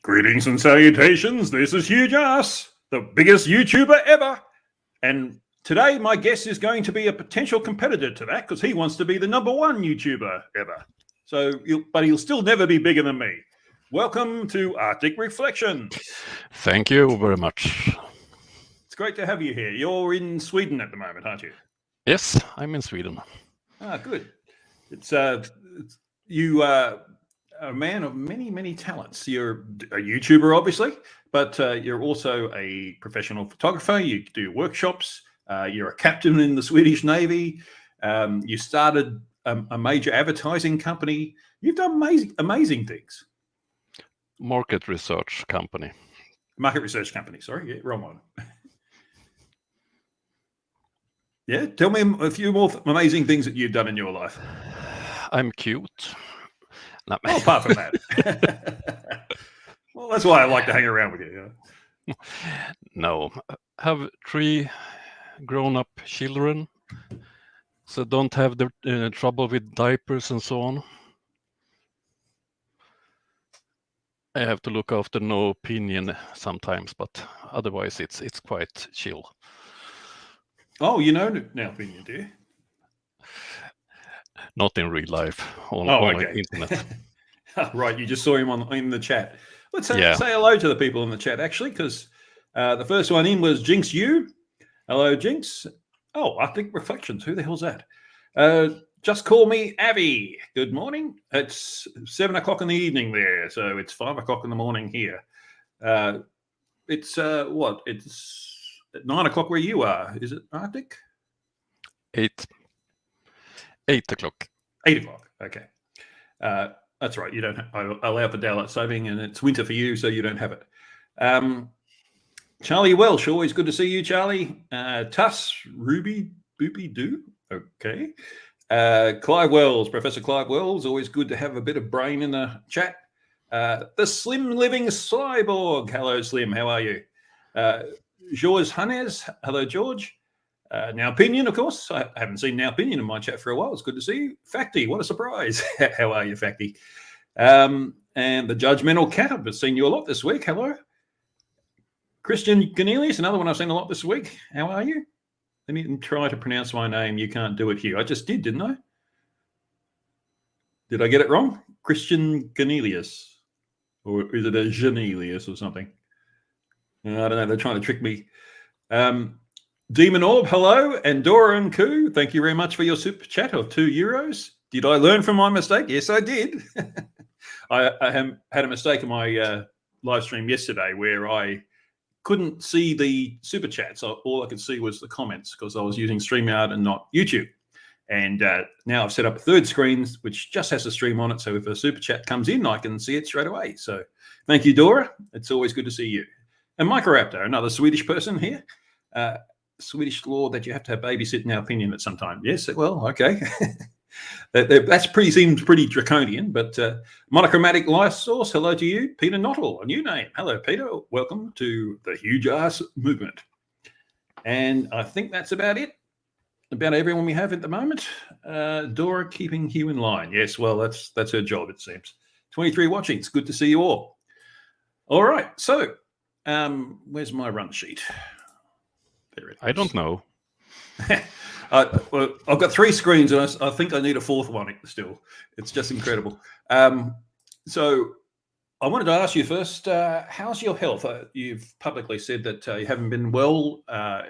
Greetings and salutations. This is HUGH JARSZ, the biggest YouTuber ever. And today my guest is going to be a potential competitor to that because he wants to be the #1 YouTuber ever. But he'll still never be bigger than me. Welcome to Arctic Reflections. Thank you very much. It's great to have you here. You're in Sweden at the moment, aren't you? Yes, I'm in Sweden. Ah, good. You are a man of many, many talents. You're a YouTuber, obviously, but you're also a professional photographer. You do workshops. You're a captain in the Swedish Navy. You started a major advertising company. You've done amazing things. Market research company. Market research company. Sorry, yeah, wrong one. Yeah, tell me a few more amazing things that you've done in your life. I'm cute. No. Well, apart from that. Well, that's why I like to hang around with you. Yeah. No, have 3 grown-up children, so don't have the trouble with diapers and so on. I have to look after no opinion sometimes, but otherwise it's quite chill. Oh, you know now opinion, do you? Not in real life, on okay. internet. Right, you just saw him in the chat. Let's say hello to the people in the chat, actually, because the first one in was Jinx U. Hello, Jinx. Oh, Arctic Reflections. Who the hell's that? Just call me Abby. Good morning. It's 7 o'clock in the evening there, so it's 5 o'clock in the morning here. It's what? It's 9 o'clock where you are. Is it Arctic? 8 o'clock. 8 o'clock. Okay. That's right. You don't allow for daylight saving, and it's winter for you, so you don't have it. Charlie Welsh, always good to see you, Charlie. Tuss, Ruby, Boopy Doo. Okay. Clive Wells, Professor Clive Wells, always good to have a bit of brain in the chat. The Slim Living Cyborg. Hello, Slim. How are you? George Hannes. Hello, George. Now Opinion, of course. I haven't seen Now Opinion in my chat for a while. It's good to see you. Facty, what a surprise. How are you, Facty? And the Judgmental Cat, I've seen you a lot this week. Hello. Christian Cornelius, another one I've seen a lot this week. How are you? Let me try to pronounce my name. You can't do it here. I just did, didn't I? Did I get it wrong? Christian Cornelius. Or is it a Genelius or something? I don't know. They're trying to trick me. Demon Orb, hello. And Dora and Koo, thank you very much for your super chat of €2. Did I learn from my mistake? Yes, I did. I had a mistake in my live stream yesterday where I couldn't see the super chats. So all I could see was the comments because I was using StreamYard and not YouTube. And now I've set up a third screen, which just has a stream on it. So if a super chat comes in, I can see it straight away. So thank you, Dora. It's always good to see you. And Microraptor, another Swedish person here. Swedish law that you have to have babysit Now Opinion at some time. Yes, well, okay. That seems pretty draconian, but Monochromatic Life Source, hello to you. Peter Nottle, a new name. Hello, Peter. Welcome to the HUGH JARSZ movement. And I think that's about it. About everyone we have at the moment. Dora keeping Hugh in line. Yes, well, that's her job, it seems. 23 watching. It's good to see you all. All right, so where's my run sheet? There it is. I don't know. Well, I've got 3 screens, and I think I need a 4th one still. It's just incredible. So I wanted to ask you first, how's your health? You've publicly said that you haven't been well.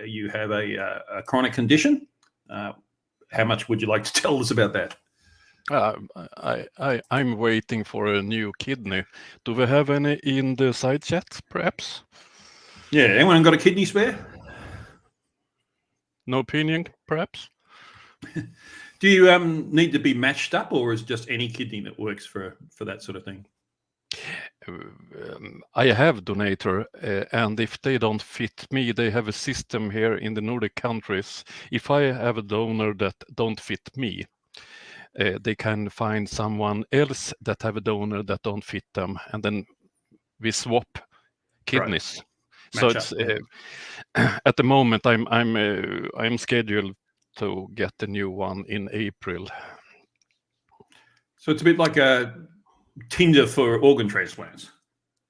You have a chronic condition. How much would you like to tell us about that? I'm waiting for a new kidney. Do we have any in the side chat, perhaps? Yeah, anyone got a kidney spare? No opinion, perhaps? Do you need to be matched up, or is just any kidney that works for that sort of thing? I have donator, and if they don't fit me, they have a system here in the Nordic countries. If I have a donor that don't fit me, they can find someone else that have a donor that don't fit them, and then we swap kidneys. Right. So it's at the moment I'm scheduled to get the new one in April. So it's a bit like a Tinder for organ transplants.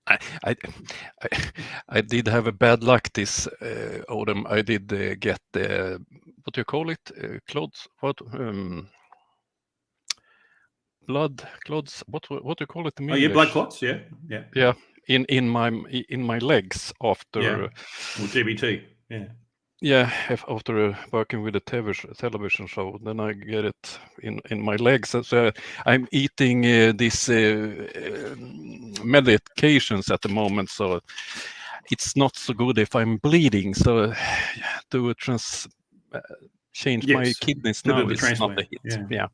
I did have a bad luck this autumn. I did get what do you call it? Clods? What? Blood clods? What do you call it in Oh, English? yeah, blood clots. Yeah, yeah, Yeah, in my legs after. Yeah. Or GBT. Yeah. Yeah, after working with a television show, then I get it in my legs. So I'm eating these medications at the moment, so it's not so good if I'm bleeding. So to change my Yes. kidneys To now the is not a transplant. hit. Yeah. Yeah.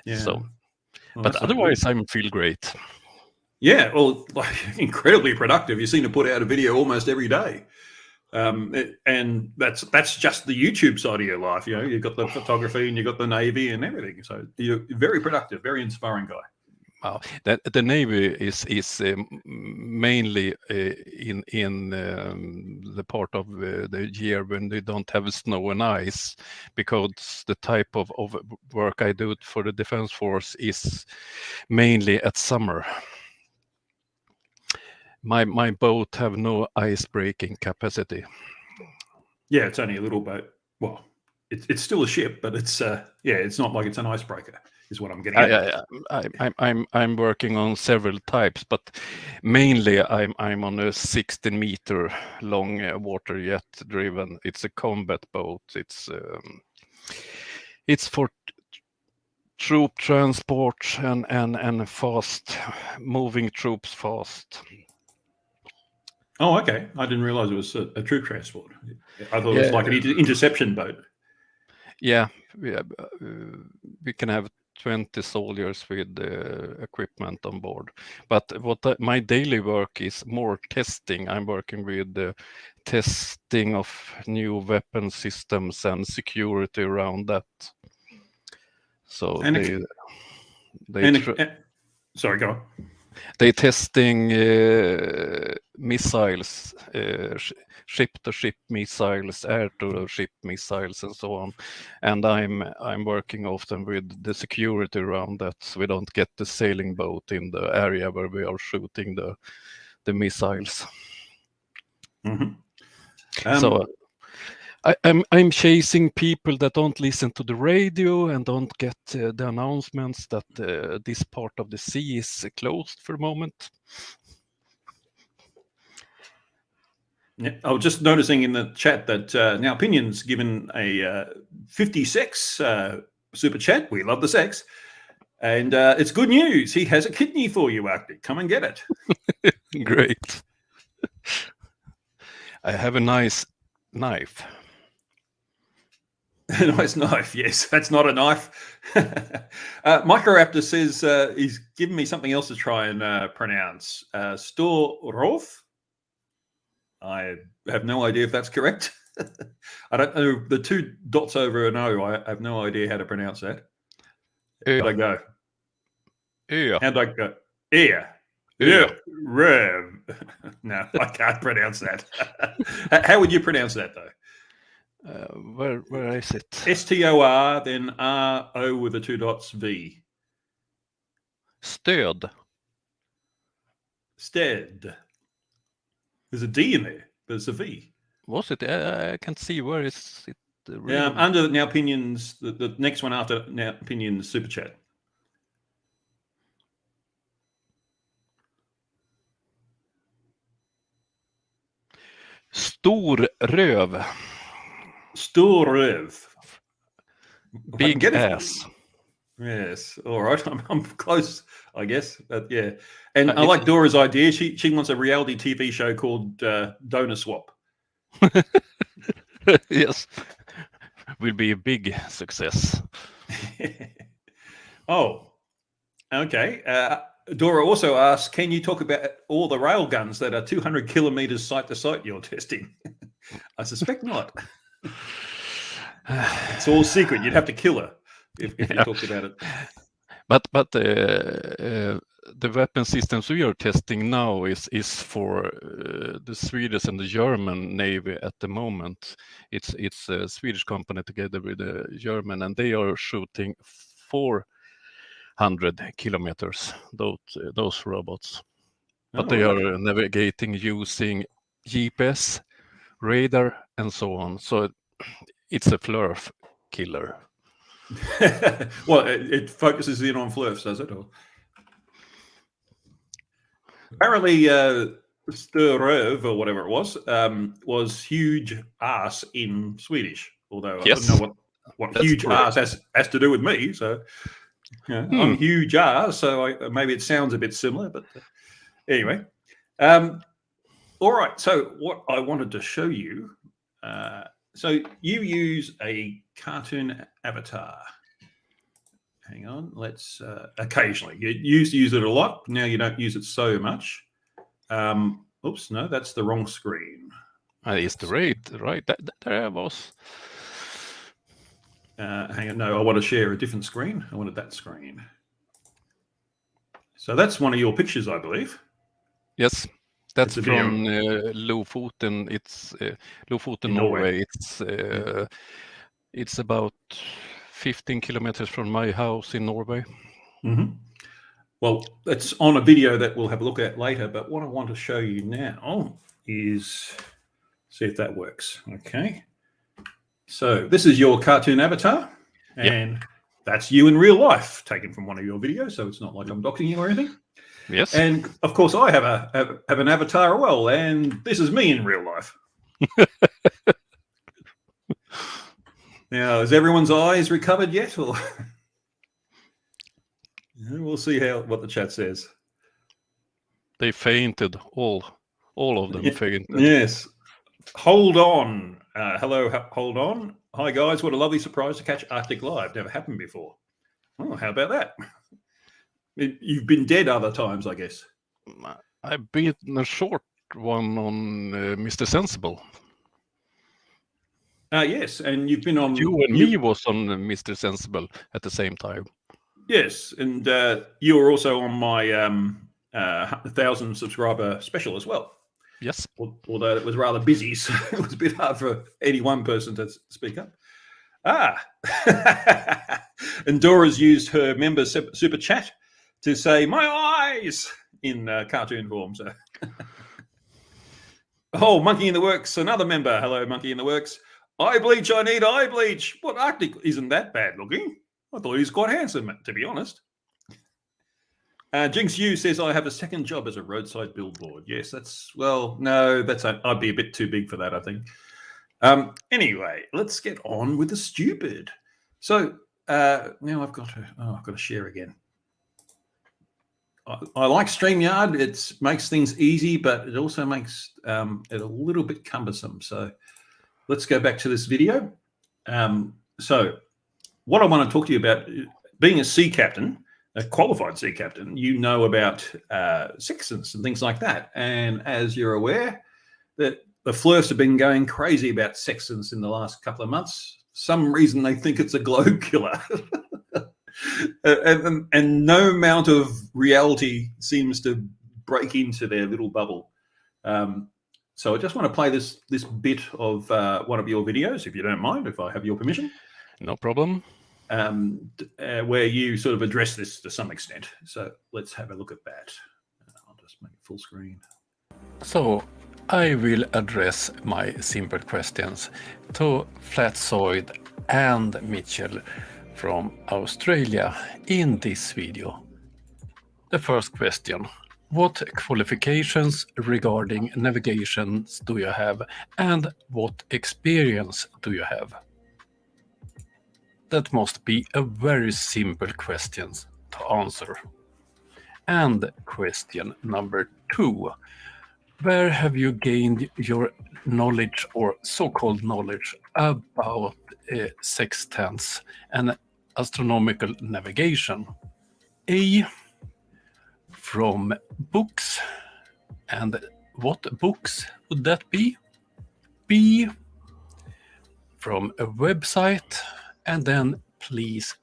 Yeah. So, Well, but that's not good. otherwise, I feel great. Yeah. Well, like, incredibly productive. You seem to put out a video almost every day. And that's just the YouTube side of your life. You know, you've got the photography and you've got the Navy and everything. So you're very productive, very inspiring guy. Wow, the Navy is mainly in the part of the year when they don't have snow and ice, because the type of work I do for the Defense Force is mainly at summer. My boat have no ice breaking capacity. Yeah, it's only a little boat. Well, it's still a ship, but it's it's not like it's an icebreaker, is what I'm getting at. I'm working on several types, but mainly I'm on a 16-meter long water jet driven. It's a combat boat. It's for troop transport and fast moving troops fast. Oh, okay. I didn't realize it was a troop transport. I thought it was like an interception boat. Yeah, we can have 20 soldiers with equipment on board. But my daily work is more testing. I'm working with the testing of new weapon systems and security around that. So sorry, go on. They testing missiles, ship-to-ship missiles, air-to-ship missiles, and so on. And I'm working often with the security around that, so we don't get the sailing boat in the area where we are shooting the missiles. Mm-hmm. So I'm chasing people that don't listen to the radio and don't get the announcements that this part of the sea is closed for the moment. Yeah, I was just noticing in the chat that Now Opinion's given a 56 super chat. We love the sex. And it's good news. He has a kidney for you, Arctic. Come and get it. Great. I have a nice knife. A nice knife, yes. That's not a knife. Microraptor says he's given me something else to try and pronounce. Storroth? I have no idea if that's correct. I don't know. The two dots over an O, I have no idea how to pronounce that. How'd I go? Yeah. How'd I go? Yeah. Rev. No, I can't pronounce that. How would you pronounce that, though? Where is it? STOR, then RO with the two dots, V. Stöd. Stead. There's a D in there, but it's a V. Was it? I can't see. Where is it? Under Now Opinions, the next one after Now Opinions Super Chat. Storröv. Storröv. Big ass. Yes. All right. I'm close, I guess. But yeah. And I like Dora's idea. She wants a reality TV show called Donor Swap. Yes. Will be a big success. Oh, okay. Dora also asks, can you talk about all the rail guns that are 200 kilometers site to site you're testing? I suspect not. It's all secret. You'd have to kill her if you talked about it. But the weapon systems we are testing now is for the Swedish and the German Navy at the moment. It's a Swedish company together with the German, and they are shooting 400 kilometers, those robots. but they are navigating using GPS, radar, and so on. So it's a flurf killer. Well, it focuses in on flurfs, does it? Or... Apparently, Störöv, or whatever it was huge ass in Swedish. Although Yes. I don't know what huge ass has to do with me. So I'm huge ass, so maybe it sounds a bit similar. But anyway, all right. So what I wanted to show you. So you use a cartoon avatar. Hang on, let's occasionally. You used to use it a lot. Now you don't use it so much. Oops, no, that's the wrong screen. It's the right. There I was. Hang on, no, I want to share a different screen. I wanted that screen. So that's one of your pictures, I believe. Yes, that's from Lofoten. It's Lofoten, Norway. It's about 15 kilometers from my house in Norway. Mm-hmm. Well, it's on a video that we'll have a look at later, but what I want to show you now is, see if that works. Okay. So this is your cartoon avatar, and that's you in real life, taken from one of your videos, so it's not like I'm doxing you or anything. Yes. And of course I have an avatar as well, and this is me in real life. Now, has everyone's eyes recovered yet? Or we'll see what the chat says. They fainted. All of them fainted. Yes. Hold on. Hello, hold on. Hi guys, what a lovely surprise to catch Arctic live. Never happened before. Oh, how about that? You've been dead other times, I guess. I've been a short one on Mr. Sensible. Yes, and you've been on... You and me was on Mr. Sensible at the same time. Yes, and you were also on my 1,000 subscriber special as well. Yes. Although it was rather busy, so it was a bit hard for any one person to speak up. And Dora's used her member super chat to say, my eyes, in cartoon form. So. Oh, Monkey in the Works, another member. Hello, Monkey in the Works. Eye bleach, I need eye bleach. What, Arctic isn't that bad looking? I thought he was quite handsome, to be honest. Jinx Yu says, I have a second job as a roadside billboard. Yes, I'd be a bit too big for that, I think. Anyway, let's get on with the stupid. So now I've got to share again. I like StreamYard. It makes things easy, but it also makes it a little bit cumbersome. So let's go back to this video. So what I want to talk to you about, being a sea captain, a qualified sea captain, you know about sextants and things like that. And as you're aware, that the flirts have been going crazy about sextants in the last couple of months. Some reason they think it's a globe killer. and no amount of reality seems to break into their little bubble. So I just want to play this bit of one of your videos, if you don't mind, if I have your permission. No problem. Where you sort of address this to some extent. So let's have a look at that. I'll just make it full screen. So I will address my simple questions to Flatsoid and Mitchell from Australia in this video. The first question: what qualifications regarding navigation do you have, and what experience do you have? That must be a very simple question to answer. And question number 2: where have you gained your knowledge, or so-called knowledge, about sextants and astronomical navigation? A, from books, and what books would that be? B, from a website, and then please,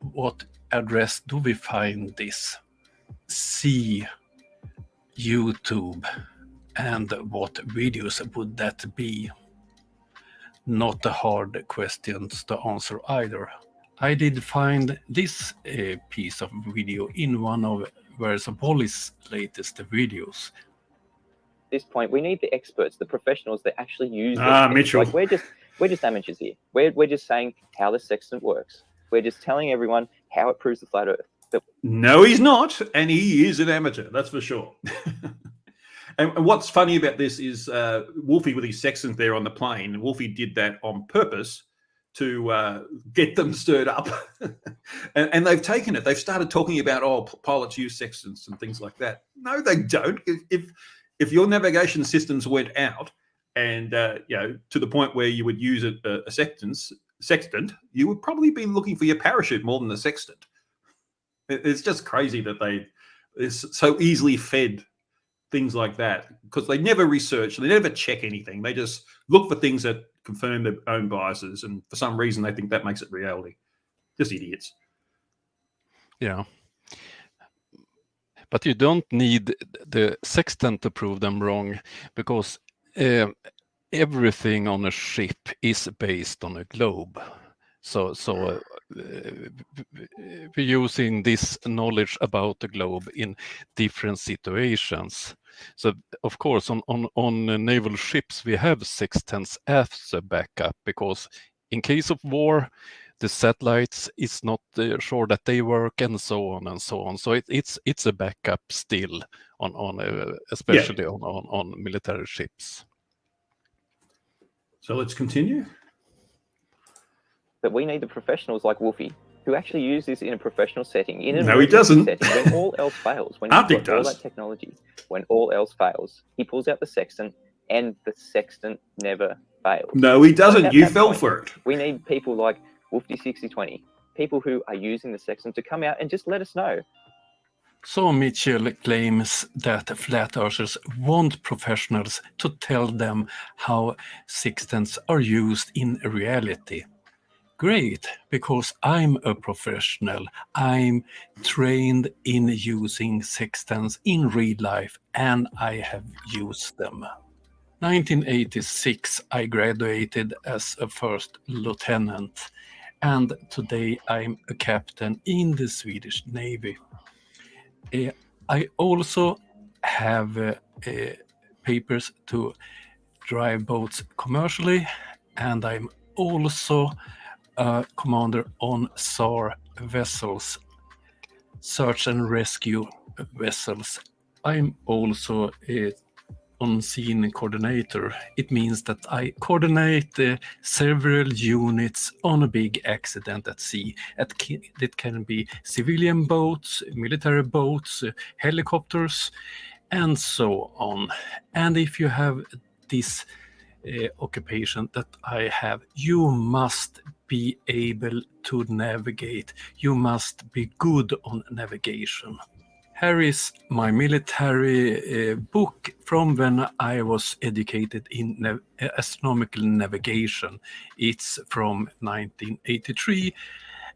what address do we find this? C, YouTube, and what videos would that be? Not a hard questions to answer either. I did find this piece of video in one of where's Wally's latest videos. At this point, we need the experts, the professionals that actually use Mitchell. Like we're just amateurs here. We're just saying how the sextant works. We're just telling everyone how it proves the flat Earth. But no, he's not, and he is an amateur, that's for sure. And what's funny about this is Wolfie with his sextant there on the plane. Wolfie did that on purpose to get them stirred up. and they've taken it. They've started talking about, pilots use sextants and things like that. No, they don't. If your navigation systems went out and, to the point where you would use a sextant, you would probably be looking for your parachute more than the sextant. It's just crazy that it's so easily fed things like that, because they never research, they never check anything. They just look for things that confirm their own biases, and for some reason they think that makes it reality. Just idiots. Yeah. But you don't need the sextant to prove them wrong, because everything on a ship is based on a globe. So we're using this knowledge about the globe in different situations. So of course on naval ships we have sextants as a backup, because in case of war the satellites is not sure that they work, and so on and so on. So it's a backup still on especially on military ships. So let's continue. But we need the professionals like Wolfie who actually use this in a professional setting. No, he doesn't. Setting, when all else fails, when you've got all that technology, when all else fails, he pulls out the sextant, and the sextant never fails. No, he doesn't. You fell for it. We need people like Wolfie 6020, people who are using the sextant, to come out and just let us know. So Mitchell claims that flat earthers want professionals to tell them how sextants are used in reality. Great, because I'm a professional. I'm trained in using sextants in real life, and I have used them. 1986, I graduated as a first lieutenant, and today I'm a captain in the Swedish Navy. I also have papers to drive boats commercially, and I'm also a commander on SAR vessels, search and rescue vessels. I'm also a on-scene coordinator. It means that I coordinate several units on a big accident at sea. It can be civilian boats, military boats, helicopters, and so on. And if you have this occupation that I have, you must be able to navigate. You must be good on navigation. Here is my military book from when I was educated in astronomical navigation. It's from 1983,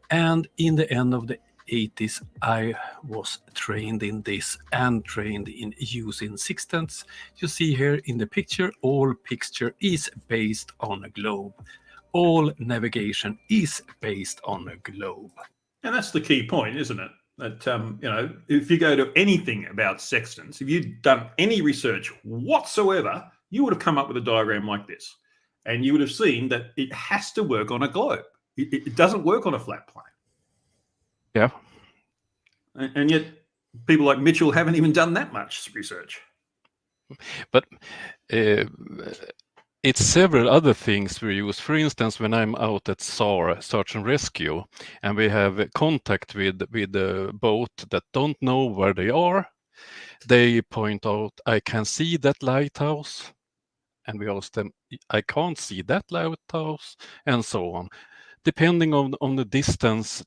and in the end of the 80s I was trained in this and trained in using sextants. You see here in the picture, all picture is based on a globe. All navigation is based on a globe. And that's the key point, isn't it? That, if you go to anything about sextants, if you'd done any research whatsoever, you would have come up with a diagram like this. And you would have seen that it has to work on a globe. It doesn't work on a flat plane. Yeah. And yet people like Mitchell haven't even done that much research. But it's several other things we use. For instance, when I'm out at SAR, search and rescue, and we have contact with a boat that don't know where they are, they point out, I can see that lighthouse, and we ask them, I can't see that lighthouse, and so on. Depending on the distance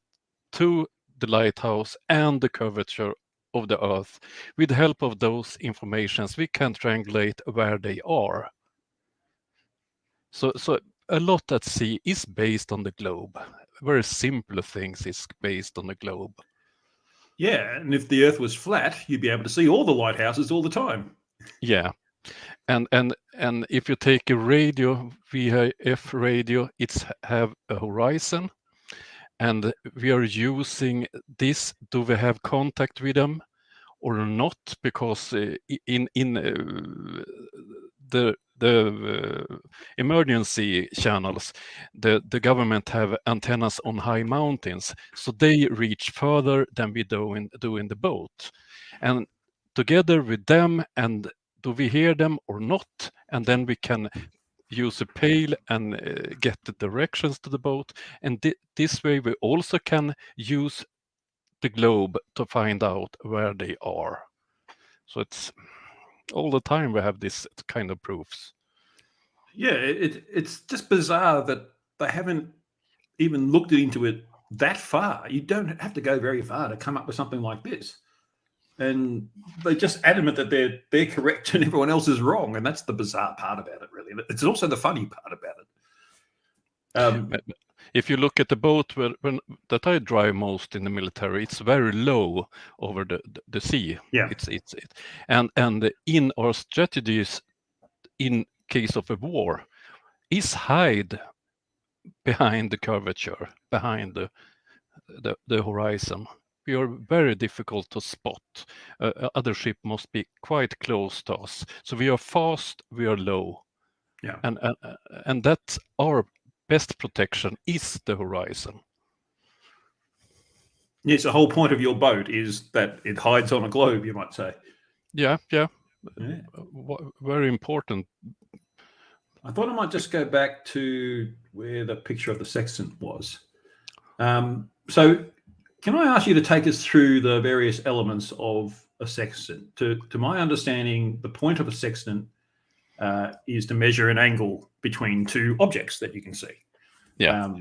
to the lighthouse and the curvature of the Earth, with the help of those informations, we can triangulate where they are. So a lot at sea is based on the globe. Very simple things is based on the globe. Yeah, and if the Earth was flat, you'd be able to see all the lighthouses all the time. Yeah, and if you take a radio, VHF radio, it's have a horizon, and we are using this. Do we have contact with them, or not, because in the emergency channels, the government have antennas on high mountains, so they reach further than we do in the boat. And together with them, and do we hear them or not? And then we can use a pail and get the directions to the boat. And this way we also can use the globe to find out where they are. So it's all the time we have this kind of proofs. Yeah, it's just bizarre that they haven't even looked into it that far. You don't have to go very far to come up with something like this. And they're just adamant that they're correct and everyone else is wrong. And that's the bizarre part about it, really. It's also the funny part about it. If you look at the boat that I drive most in the military, it's very low over the sea. Yeah. And in our strategies, in case of a war, is hide behind the curvature, behind the horizon. We are very difficult to spot. Other ship must be quite close to us. So we are fast, we are low. Yeah. And that's our best protection, is the horizon. Yes, the whole point of your boat is that it hides on a globe, you might say. Yeah. Very important. I thought I might just go back to where the picture of the sextant was. So can I ask you to take us through the various elements of a sextant? To my understanding, the point of a sextant is to measure an angle between two objects that you can see. Yeah.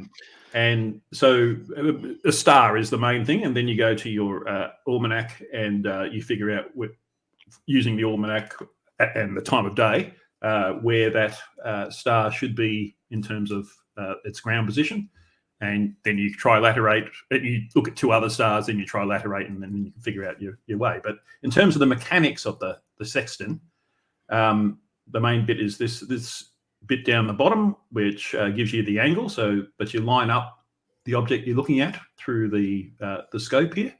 And so a star is the main thing, and then you go to your almanac and you figure out, using the almanac and the time of day, where that star should be in terms of its ground position. And then you trilaterate, you look at two other stars, then you trilaterate, and then you can figure out your way. But in terms of the mechanics of the sextant, the main bit is this bit down the bottom, which gives you the angle. But you line up the object you're looking at through the scope here.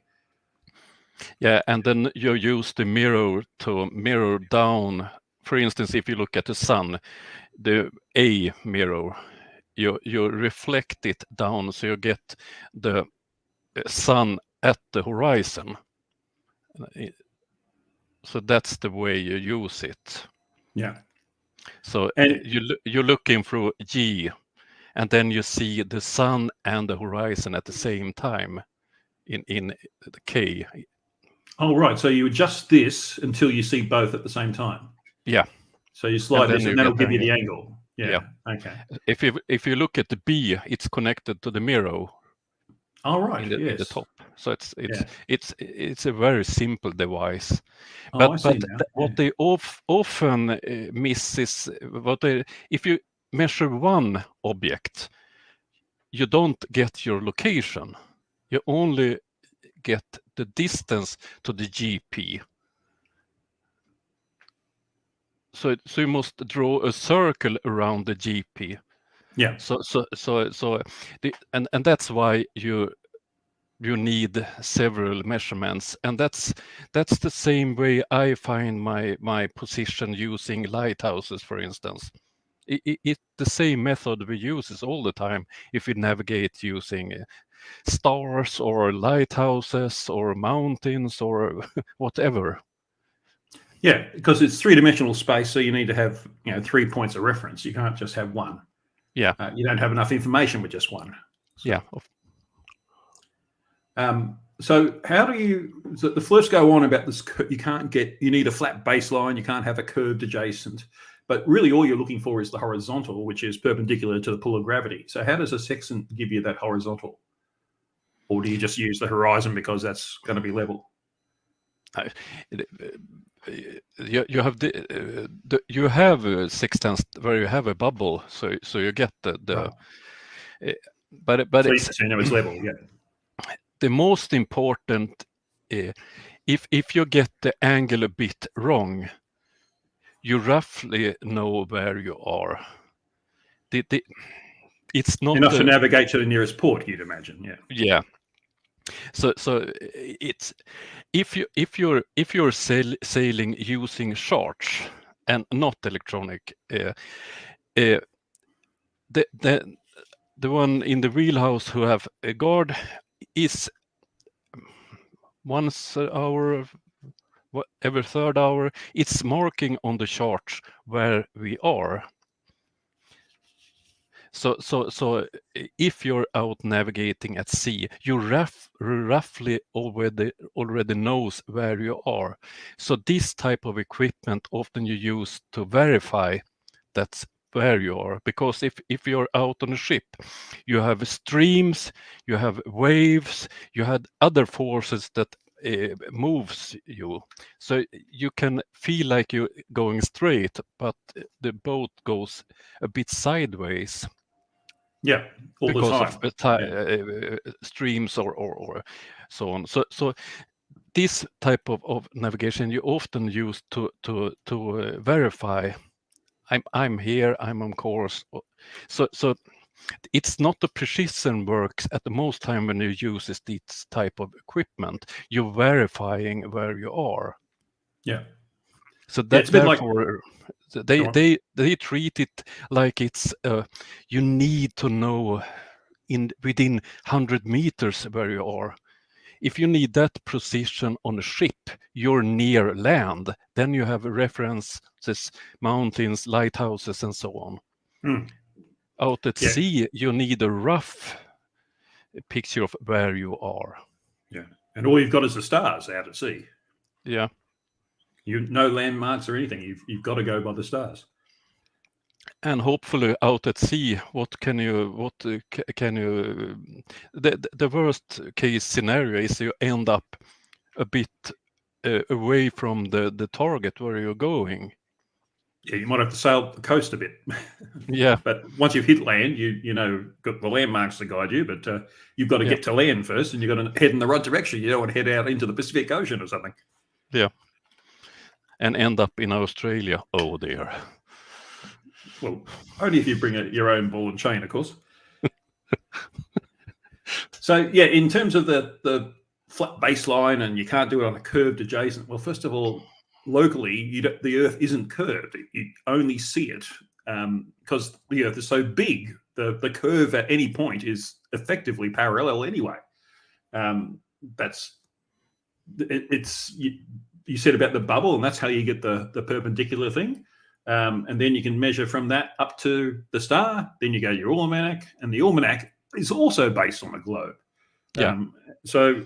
Yeah, and then you use the mirror to mirror down. For instance, if you look at the sun, the A mirror, you reflect it down, so you get the sun at the horizon. So that's the way you use it. Yeah. So you're looking through G, and then you see the sun and the horizon at the same time in the K. Oh, right. So you adjust this until you see both at the same time. Yeah. So you slide this, and that'll give you the angle. Yeah. Okay. If you look at the B, it's connected to the mirror. All right. In the top. So it's a very simple device. But what they often miss is if you measure one object, you don't get your location. You only get the distance to the GP. So you must draw a circle around the GP. Yeah. And that's why you need several measurements, and that's the same way I find my position using lighthouses, for instance. It's the same method we use all the time if we navigate using stars or lighthouses or mountains or whatever. Yeah, because it's three-dimensional space, so you need to have 3 points of reference. You can't just have one. Yeah. You don't have enough information with just one. So. Yeah. So how do you? So the flips go on about this. You need a flat baseline. You can't have a curved adjacent. But really, all you're looking for is the horizontal, which is perpendicular to the pull of gravity. So how does a sextant give you that horizontal? Or do you just use the horizon because that's going to be level? You have sextants where you have a bubble, so you get the but so it's level. Yeah. The most important, if you get the angle a bit wrong, you roughly know where you are. It's not enough to navigate to the nearest port, you'd imagine. Yeah. Yeah. So it's if you're sailing using charts and not electronic, the one in the wheelhouse who have a guard is once an hour, every third hour, it's marking on the chart where we are. So if you're out navigating at sea, you roughly already knows where you are. So this type of equipment often you use to verify that's where you are, because if you're out on a ship, you have streams, you have waves, you had other forces that moves you, so you can feel like you're going straight, but the boat goes a bit sideways. Yeah, all because the time. of streams or so on. So this type of navigation you often use to verify I'm here, I'm on course. So it's not the precision works at the most time when you use this type of equipment. You're verifying where you are. Yeah. So that therefore they treat it like it's you need to know within 100 meters where you are. If you need that precision on a ship, you're near land. Then you have references, mountains, lighthouses, and so on. Out at sea, you need a rough picture of where you are. Yeah, and all you've got is the stars out at sea. Yeah. No landmarks or anything. You've got to go by the stars. And hopefully out at sea, the worst case scenario is you end up a bit away from the target where you're going. Yeah, you might have to sail the coast a bit. Yeah. But once you've hit land, you got the landmarks to guide you, but you've got to get to land first, and you've got to head in the right direction. You don't want to head out into the Pacific Ocean or something. Yeah. And end up in Australia. Oh dear. Well, only if you bring your own ball and chain, of course. So, yeah, in terms of the flat baseline, and you can't do it on a curved adjacent. Well, first of all, locally, the Earth isn't curved. You only see it because the Earth is so big. The curve at any point is effectively parallel anyway. You said about the bubble, and that's how you get the perpendicular thing. And then you can measure from that up to the star. Then you go to your almanac, and the almanac is also based on a globe. Yeah. So,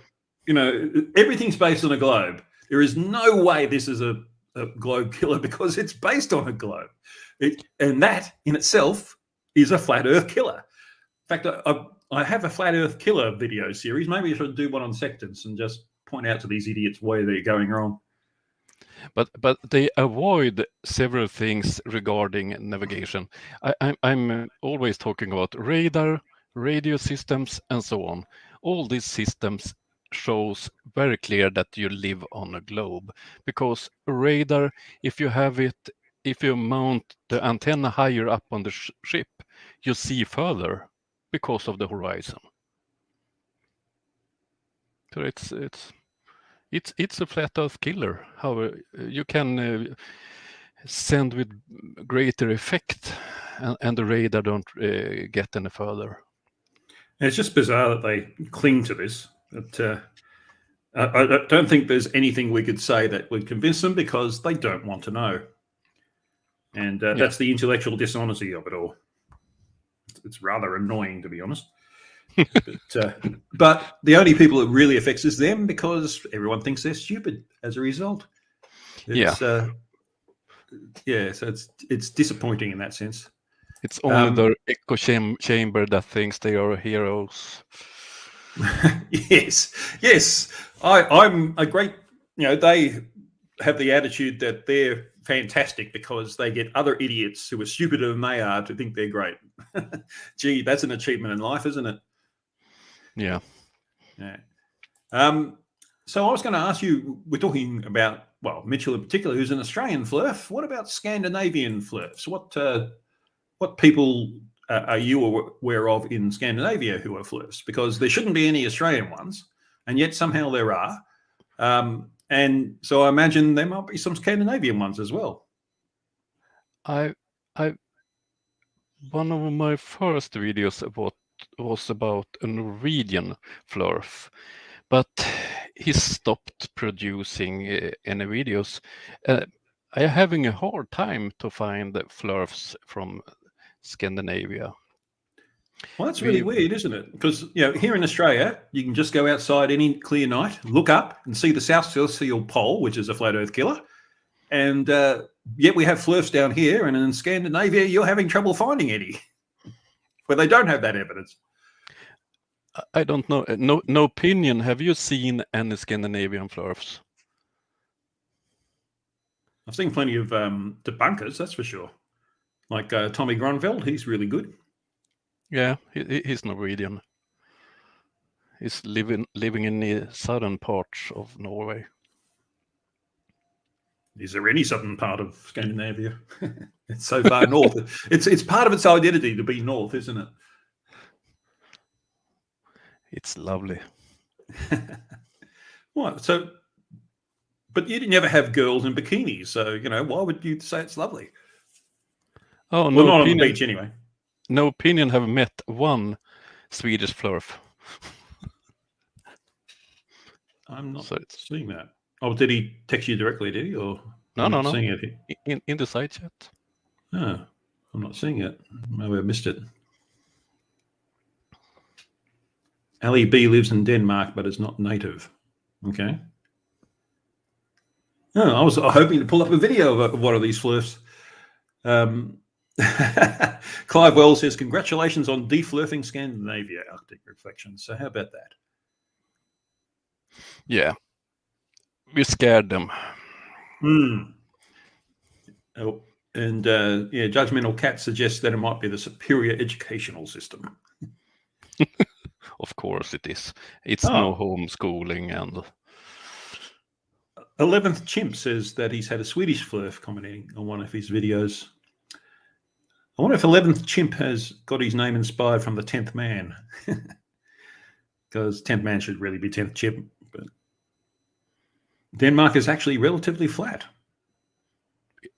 everything's based on a globe. There is no way this is a globe killer because it's based on a globe. And that in itself is a flat Earth killer. In fact, I have a flat Earth killer video series. Maybe I should do one on sextants and just point out to these idiots why they're going wrong. But they avoid several things regarding navigation. I'm always talking about radar, radio systems, and so on. All these systems shows very clear that you live on a globe, because radar, if you mount the antenna higher up on the ship, you see further because of the horizon. So it's a flat Earth killer. However, you can send with greater effect, and the radar don't get any further. It's just bizarre that they cling to this. But I don't think there's anything we could say that would convince them, because they don't want to know. And that's the intellectual dishonesty of it all. It's rather annoying, to be honest. But the only people it really affects is them, because everyone thinks they're stupid as a result. So it's disappointing in that sense. It's only the echo chamber that thinks they are heroes. Yes. I'm a great. They have the attitude that they're fantastic because they get other idiots who are stupider than they are to think they're great. Gee, that's an achievement in life, isn't it? Yeah. So I was going to ask you, we're talking about, Mitchell in particular, who's an Australian flerf. What about Scandinavian flerfs? What people are you aware of in Scandinavia who are flerfs? Because there shouldn't be any Australian ones. and yet somehow there are. And so I imagine there might be some Scandinavian ones as well. One of my first videos was about a Norwegian flurf, but he stopped producing any videos. I am having a hard time to find the flurfs from Scandinavia. Well, that's really weird, isn't it? Because, you know, here in Australia, you can just go outside any clear night, look up and see the South Celestial Pole, which is a flat Earth killer. And yet we have flurfs down here, and in Scandinavia, you're having trouble finding any, where they don't have that evidence. I don't know. No opinion. Have you seen any Scandinavian flurfs? I've seen plenty of debunkers, that's for sure. Like Tommy Gronveld, he's really good. Yeah, he's Norwegian. He's living in the southern parts of Norway. Is there any southern part of Scandinavia? It's so far north. It's part of its identity to be north, isn't it? It's lovely. What? So, but you never have girls in bikinis, so, you know, why would you say it's lovely? Oh, well, no not opinion. on the beach anyway. No opinion have met one Swedish flurf. I'm not seeing that. Oh, did he text you directly, did he? Or no. Seeing it here? In the side chat. Oh, I'm not seeing it. Maybe I missed it. Ali B lives in Denmark, but is not native. Okay. Oh, I was hoping to pull up a video of one of these flurfs. Clive Wells says, congratulations on deflurfing Scandinavia, Arctic Reflections. So how about that? Yeah. We scared them. Oh, and yeah, Judgmental Cat suggests that it might be the superior educational system. Of course it is. It's no homeschooling. And 11th Chimp says that he's had a Swedish flurf commenting on one of his videos. I wonder if 11th Chimp has got his name inspired from the 10th Man. Because 10th Man should really be 10th Chimp. But Denmark is actually relatively flat.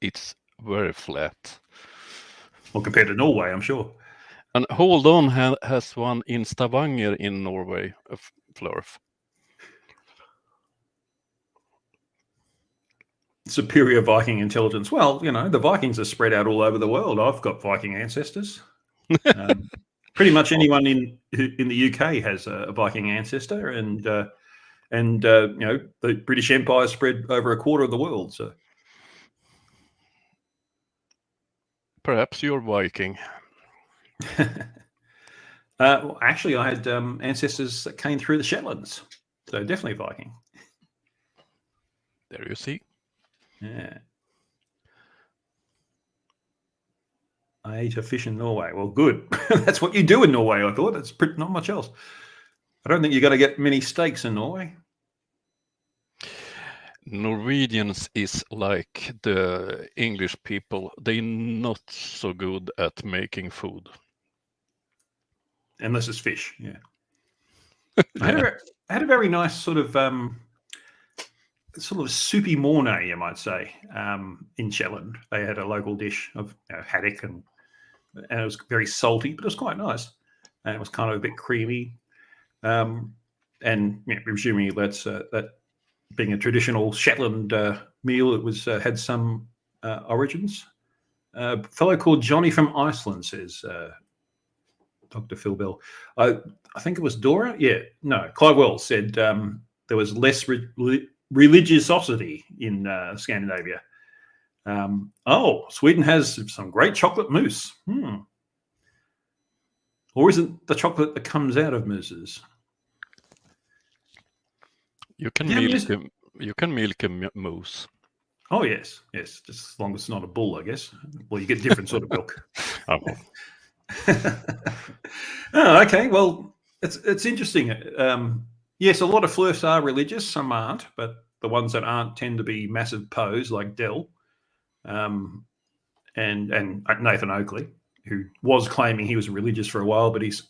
It's very flat. Well, compared to Norway, I'm sure. And Hold On has one in Stavanger in Norway, a flurf. Superior Viking intelligence. Well, you know, the Vikings are spread out all over the world. I've got Viking ancestors. Pretty much anyone in the UK has a Viking ancestor, and you know, the British Empire spread over a quarter of the world. So perhaps you're Viking. Well, actually, I had ancestors that came through the Shetlands, so definitely Viking. There you see. Yeah. I ate a fish in Norway. Well, good. That's what you do in Norway, I thought. That's not much else. I don't think you're going to get many steaks in Norway. Norwegians is like the English people. They're not so good at making food. Unless it's fish, yeah. I had a very nice sort of soupy mornay, you might say, in Shetland. They had a local dish of haddock, and it was very salty, but it was quite nice. And it was kind of a bit creamy. And presumably that being a traditional Shetland meal, it was had some origins. A fellow called Johnny from Iceland says, Dr. Phil Bell. I think it was Dora. Yeah, no. Clive Wells said there was less religiosity in Scandinavia. Sweden has some great chocolate mousse. Or is it the chocolate that comes out of mousses? You can milk a moose. Oh yes, just as long as it's not a bull, I guess. Well, you get different sort of milk. Okay. Well, it's interesting. Yes, a lot of flurfs are religious. Some aren't, but the ones that aren't tend to be massive pos like Dell, and Nathan Oakley, who was claiming he was religious for a while, but he's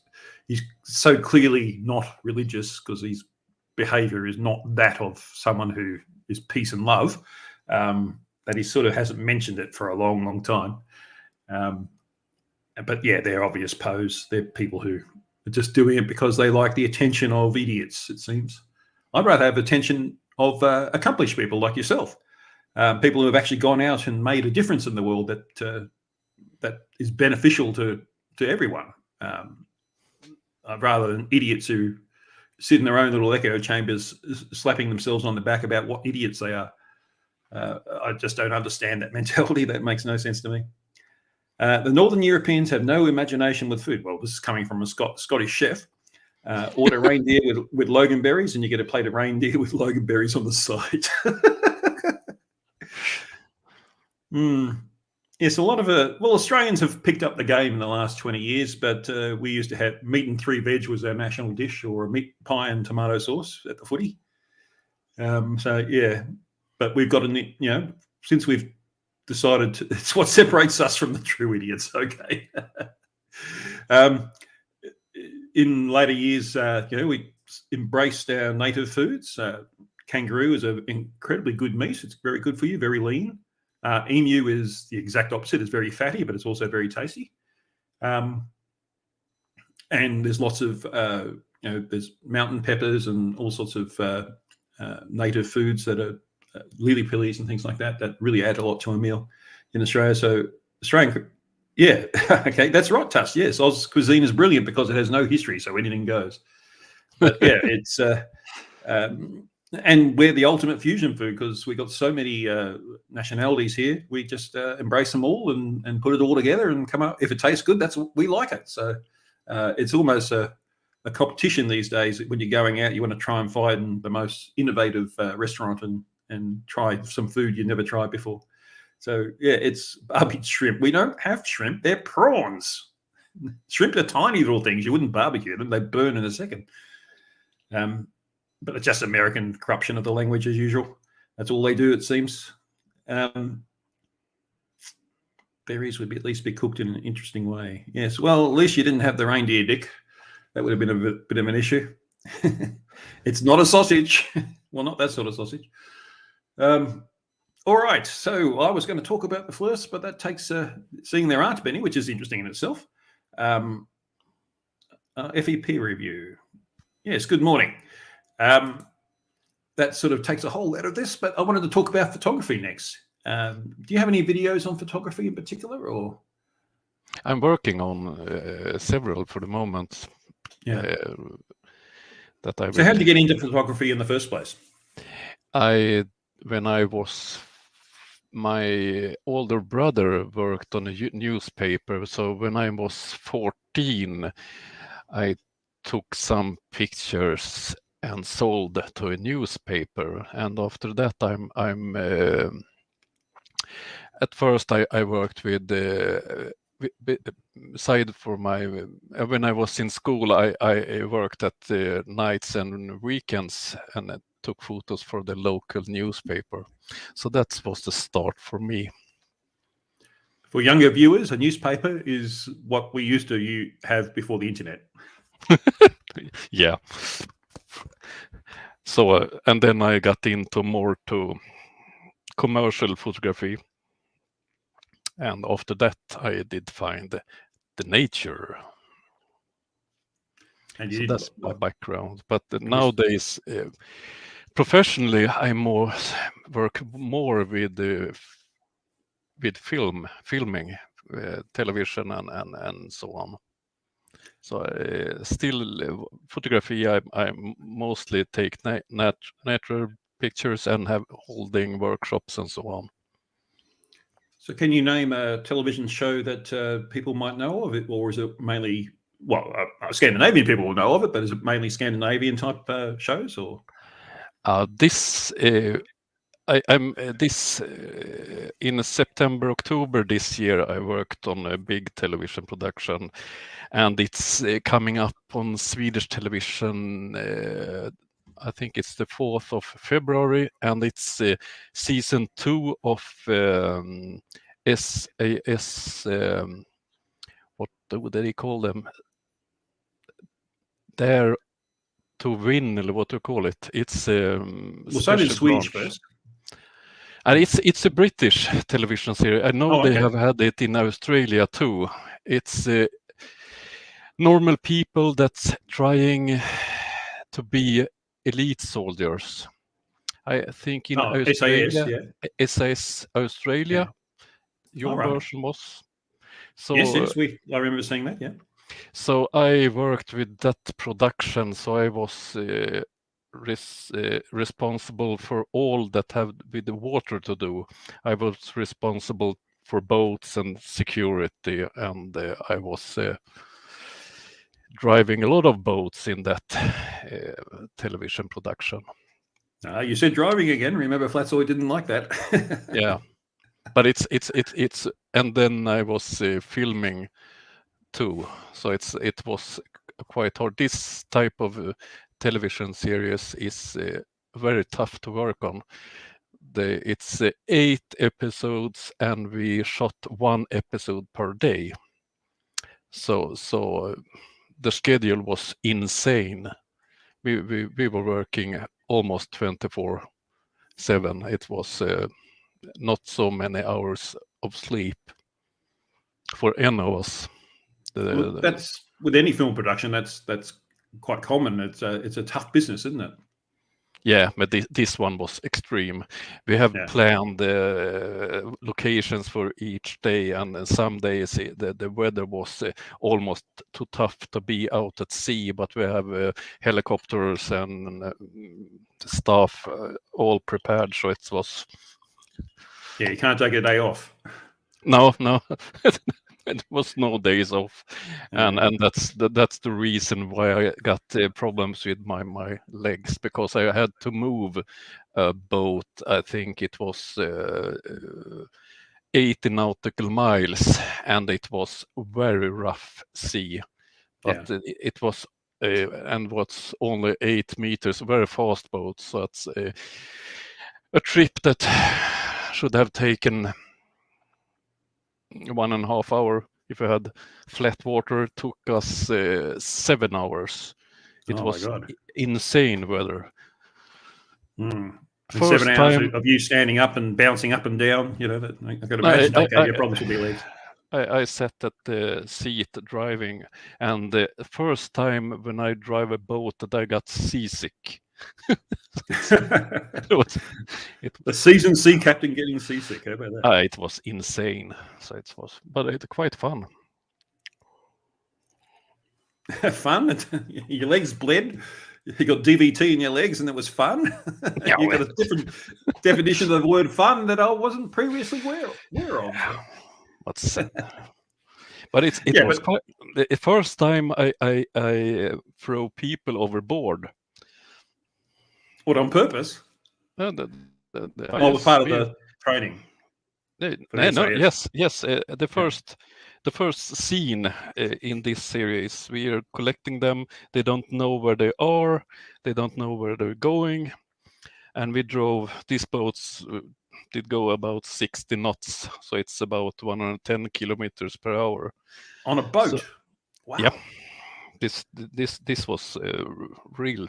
so clearly not religious because he's behavior is not that of someone who is peace and love, that he sort of hasn't mentioned it for a long, long time. But yeah, they're obvious pose. They're people who are just doing it because they like the attention of idiots, it seems. I'd rather have attention of accomplished people like yourself, people who have actually gone out and made a difference in the world that is beneficial to everyone, rather than idiots who sit in their own little echo chambers slapping themselves on the back about what idiots they are. I just don't understand that mentality. That makes no sense to me. The Northern Europeans have no imagination with food. Well, this is coming from a Scottish chef. Order reindeer with loganberries, and you get a plate of reindeer with loganberries on the side. Yes, a lot of Australians have picked up the game in the last 20 years, but we used to have meat and 3 veg was our national dish, or a meat pie and tomato sauce at the footy. So yeah, but we've got since we've decided it's what separates us from the true idiots. Okay. In later years, we embraced our native foods. Kangaroo is an incredibly good meat. It's very good for you, very lean. Emu is the exact opposite. It's very fatty, but it's also very tasty. And there's lots of, there's mountain peppers and all sorts of native foods that are lily pillies and things like that really add a lot to a meal in Australia. So Australian, yeah, okay, that's right, Tuss. Yes, Oz cuisine is brilliant because it has no history, so anything goes. But yeah, it's and we're the ultimate fusion food because we've got so many nationalities here. We just embrace them all and put it all together and come up. If it tastes good, we like it. So it's almost a competition these days. When you're going out, you want to try and find the most innovative restaurant and try some food you never tried before. So yeah, it's barbecued shrimp. We don't have shrimp; they're prawns. Shrimp are tiny little things. You wouldn't barbecue them; they burn in a second. But it's just American corruption of the language as usual. That's all they do, it seems. Berries would at least be cooked in an interesting way. Yes, well, at least you didn't have the reindeer, Dick. That would have been a bit of an issue. It's not a sausage. Well, not that sort of sausage. All right, so I was going to talk about the Flirts, but that takes seeing their art, Benny, which is interesting in itself. FEP review. Yes, good morning. That sort of takes a whole lot of this, but I wanted to talk about photography next. Do you have any videos on photography in particular, or? I'm working on several for the moment. Yeah. So how did you get into photography in the first place? My older brother worked on a newspaper, so when I was 14, I took some pictures and sold to a newspaper. And after that, I'm at first I worked with side for my when I was in school. I worked at nights and weekends and took photos for the local newspaper. So that was the start for me. For younger viewers, a newspaper is what we used to have before the internet. Yeah. So and then I got into more to commercial photography, and after that I did find the nature. And so that's my background. But nowadays, professionally, I work more with filming, television, and so on. So still photography, I mostly take natural pictures and have holding workshops and so on. So can you name a television show that people might know of it, or is it mainly, Scandinavian people will know of it, but is it mainly Scandinavian type shows, or? In September, October this year, I worked on a big television production, and it's coming up on Swedish television. I think it's the 4th of February, and it's season 2 of SAS. What do they call them? Dare to win, or what do you call it? It's we'll say it in Swedish first. And it's a British television series. I know they have had it in Australia too. It's normal people that's trying to be elite soldiers. I think in Australia, SAS Australia, your version was. So yes, I remember seeing that. Yeah. So I worked with that production. So I was responsible for all that have with the water to do. I was responsible for boats and security, and I was driving a lot of boats in that television production. You said driving again. Remember, Flatsoy didn't like that. Yeah, but it's and then I was filming too, so it was quite hard. This type of television series is very tough to work on. It's 8 episodes, and we shot 1 episode per day. So the schedule was insane. We were working almost 24/7. It was not so many hours of sleep for any of us. That's with any film production. That's quite common. It's a tough business, isn't it? Yeah, but this one was extreme. We have planned locations for each day, and some days the weather was almost too tough to be out at sea, but we have helicopters and staff all prepared, so it was... Yeah, you can't take a day off. No. There was no days off, and that's the reason why I got problems with my legs, because I had to move a boat. I think it was 80 nautical miles, and it was very rough sea, but it was and what's only 8 meters, very fast boat. So it's a trip that should have taken 1.5 hours. If we had flat water, it took us 7 hours. It was insane weather. First 7 hours of you standing up and bouncing up and down, you know, that I could imagine your problems with your legs. I sat at the seat driving, and the first time when I drive a boat that I got seasick. A seasoned sea captain getting seasick. How about that? It was insane. So it was, but it's quite fun. Fun? Your legs bled? You got DVT in your legs and it was fun? Yeah, you got a different definition of the word fun that I wasn't previously aware of. But it was quite, the first time I throw people overboard. What, on purpose? Was part of the training. Yes. The first scene in this series, we are collecting them. They don't know where they are. They don't know where they're going. And we drove, these boats did go about 60 knots. So it's about 110 kilometers per hour. On a boat? So, wow. Yeah. This was real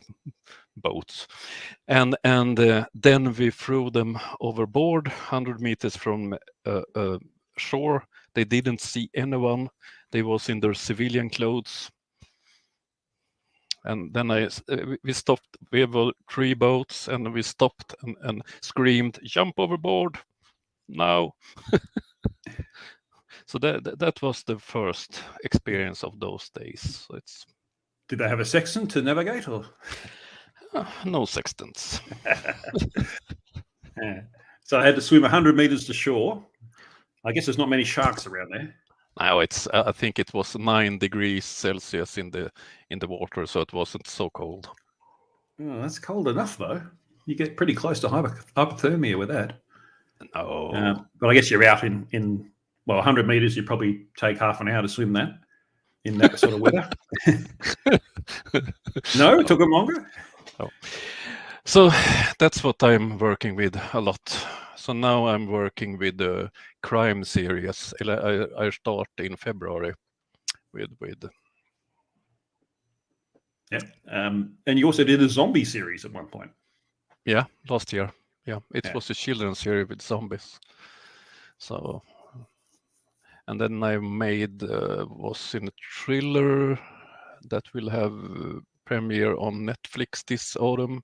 boats, and then we threw them overboard 100 meters from shore. They didn't see anyone. They was in their civilian clothes, and then we stopped. We were 3 boats, and we stopped and screamed, "Jump overboard now!" So that was the first experience of those days. So did they have a sextant to navigate, or no sextants? So I had to swim 100 meters to shore. I guess there's not many sharks around there. No, I think it was 9 degrees Celsius in the water, so it wasn't so cold. Oh, that's cold enough, though. You get pretty close to hypothermia with that. No, but I guess you're out in 100 meters. You probably take half an hour to swim that in that sort of weather. No, it took them longer. Oh. So that's what I'm working with a lot. So now I'm working with the crime series. I start in February with. Yeah. And you also did a zombie series at one point. Yeah, last year. Yeah, it was a children's series with zombies. So, and then I made was in a thriller that will have premiere on Netflix this autumn.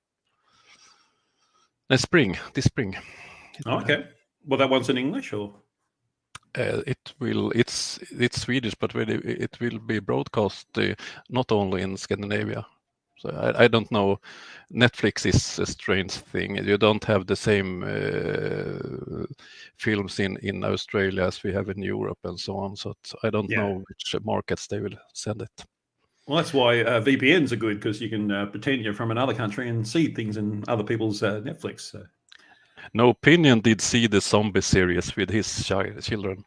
This spring. Okay. Well, that one's in English, or? It's Swedish, but it will be broadcast not only in Scandinavia. So I don't know. Netflix is a strange thing. You don't have the same films in Australia as we have in Europe and so on. So I don't know which markets they will send it. Well, that's why VPNs are good, because you can pretend you're from another country and see things in other people's Netflix. So. No Opinion did see the zombie series with his children.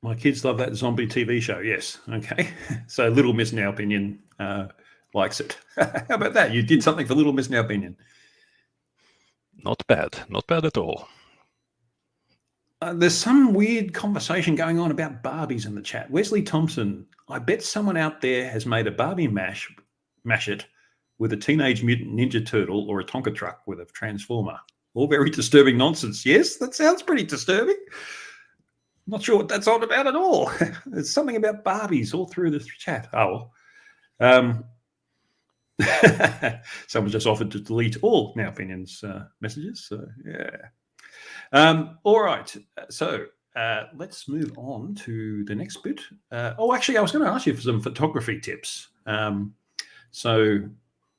My kids love that zombie TV show. Yes. Okay. So Little Miss Now Opinion likes it. How about that? You did something for Little Miss Now Opinion. Not bad at all. There's some weird conversation going on about Barbies in the chat. Wesley Thompson, I bet someone out there has made a Barbie mash it with a Teenage Mutant Ninja Turtle or a Tonka truck with a Transformer. All very disturbing nonsense. Yes, that sounds pretty disturbing. Not sure what that's on about at all. There's something about Barbies all through the chat. Oh, someone just offered to delete all Now Opinions messages. So, yeah. All right. So let's move on to the next bit. Actually, I was going to ask you for some photography tips. I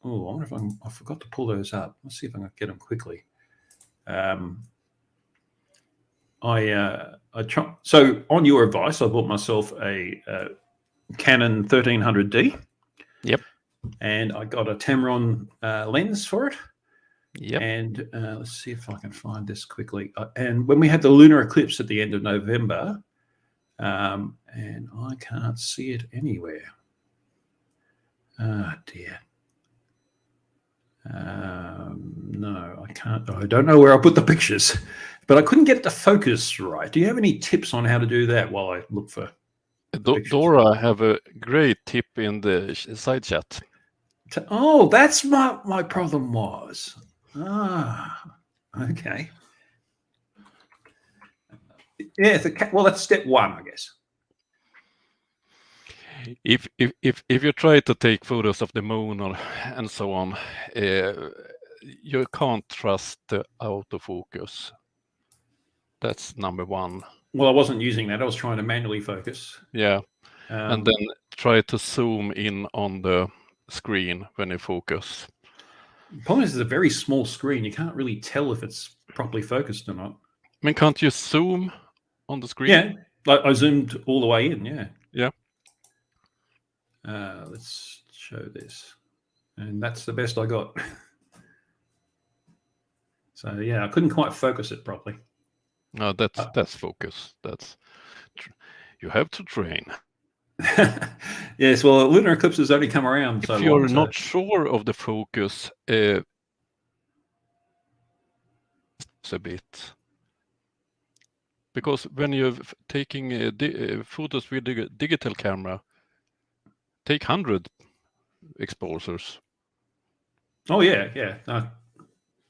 wonder if I forgot to pull those up. Let's see if I can get them quickly. So on your advice, I bought myself a Canon 1300D. Yep. And I got a Tamron lens for it. Yep. And let's see if I can find this quickly. And when we had the lunar eclipse at the end of November, and I can't see it anywhere. Oh, dear. No, I can't. I don't know where I put the pictures, but I couldn't get it to focus right. Do you have any tips on how to do that while I look for Dora have a great tip in the side chat. Oh, that's my problem was. Okay. Yeah, well, that's step one, I guess. If you try to take photos of the moon and so on, you can't trust the autofocus. That's number one. Well, I wasn't using that. I was trying to manually focus. Yeah, and then try to zoom in on the screen when you focus. The problem is it's a very small screen. You can't really tell if it's properly focused or not. I mean, can't you zoom on the screen? Yeah, I zoomed all the way in, yeah. Yeah. Let's show this. And that's the best I got. So, yeah, I couldn't quite focus it properly. No, that's focus. You have to train. Yes, well, lunar eclipses only come around so long. If you're not sure of the focus, it's a bit. Because when you're taking photos with a digital camera, take 100 exposures. Oh, yeah.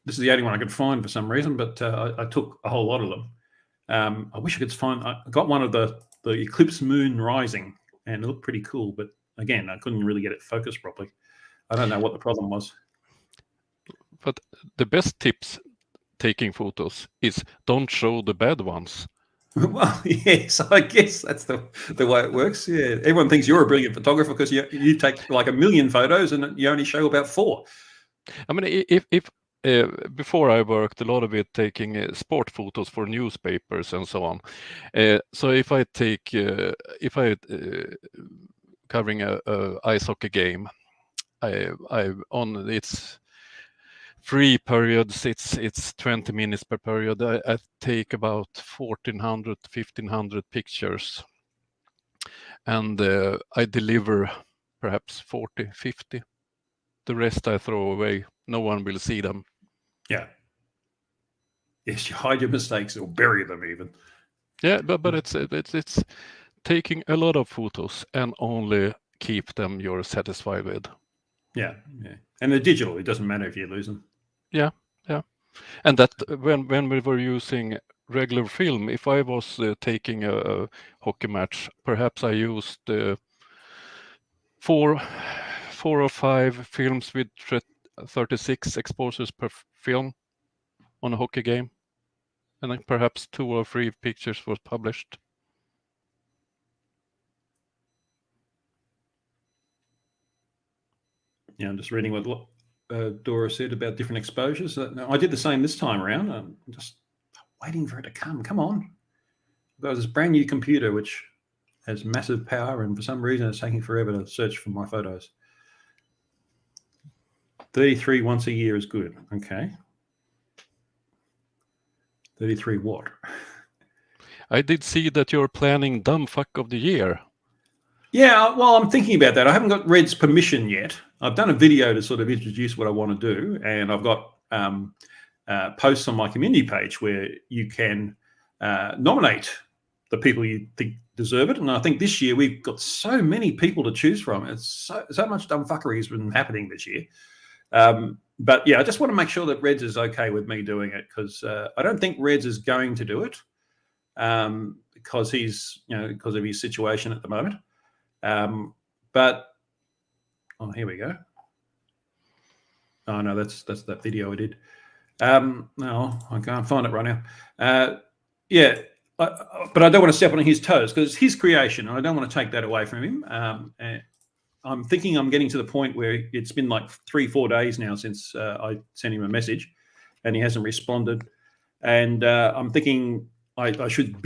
This is the only one I could find for some reason, but I took a whole lot of them. I wish I could find. I got one of the eclipse moon rising, and it looked pretty cool. But again, I couldn't really get it focused properly. I don't know what the problem was. But the best tips taking photos is don't show the bad ones. Well, yes, I guess that's the way it works. Yeah, everyone thinks you're a brilliant photographer because you take like 1 million photos and you only show about 4. I mean, if before I worked a lot of it taking sport photos for newspapers and so on. So if I take covering a ice hockey game, I on its free periods, it's 20 minutes per period. I take about 1,400, 1,500 pictures, and I deliver perhaps 40, 50. The rest I throw away. No one will see them. Yeah. Yes, you hide your mistakes or bury them even. Yeah, but it's taking a lot of photos and only keep them you're satisfied with. Yeah. And they're digital. It doesn't matter if you lose them. Yeah. And that when we were using regular film, if I was taking a hockey match, perhaps I used 4 or 5 films with 36 exposures per film on a hockey game, and then perhaps 2 or 3 pictures was published. Yeah, I'm just reading what Dora said about different exposures. No, I did the same this time around. I'm just waiting for it to come. Come on. I've got this brand new computer which has massive power, and for some reason it's taking forever to search for my photos. 33 once a year is good. Okay. 33 what? I did see that you're planning Dumb Fuck of the Year. Yeah, well, I'm thinking about that. I haven't got Red's permission yet. I've done a video to sort of introduce what I want to do, and I've got posts on my community page where you can nominate the people you think deserve it. And I think this year we've got so many people to choose from. It's so much dumb fuckery has been happening this year. But yeah, I just want to make sure that Reds is okay with me doing it, because I don't think Reds is going to do it because he's, because of his situation at the moment. But oh, here we go. Oh no, that's that video I did. No, I can't find it right now. Yeah, but I don't want to step on his toes because it's his creation, and I don't want to take that away from him. And I'm thinking I'm getting to the point where it's been like 3-4 days now since I sent him a message, and he hasn't responded. And I'm thinking I should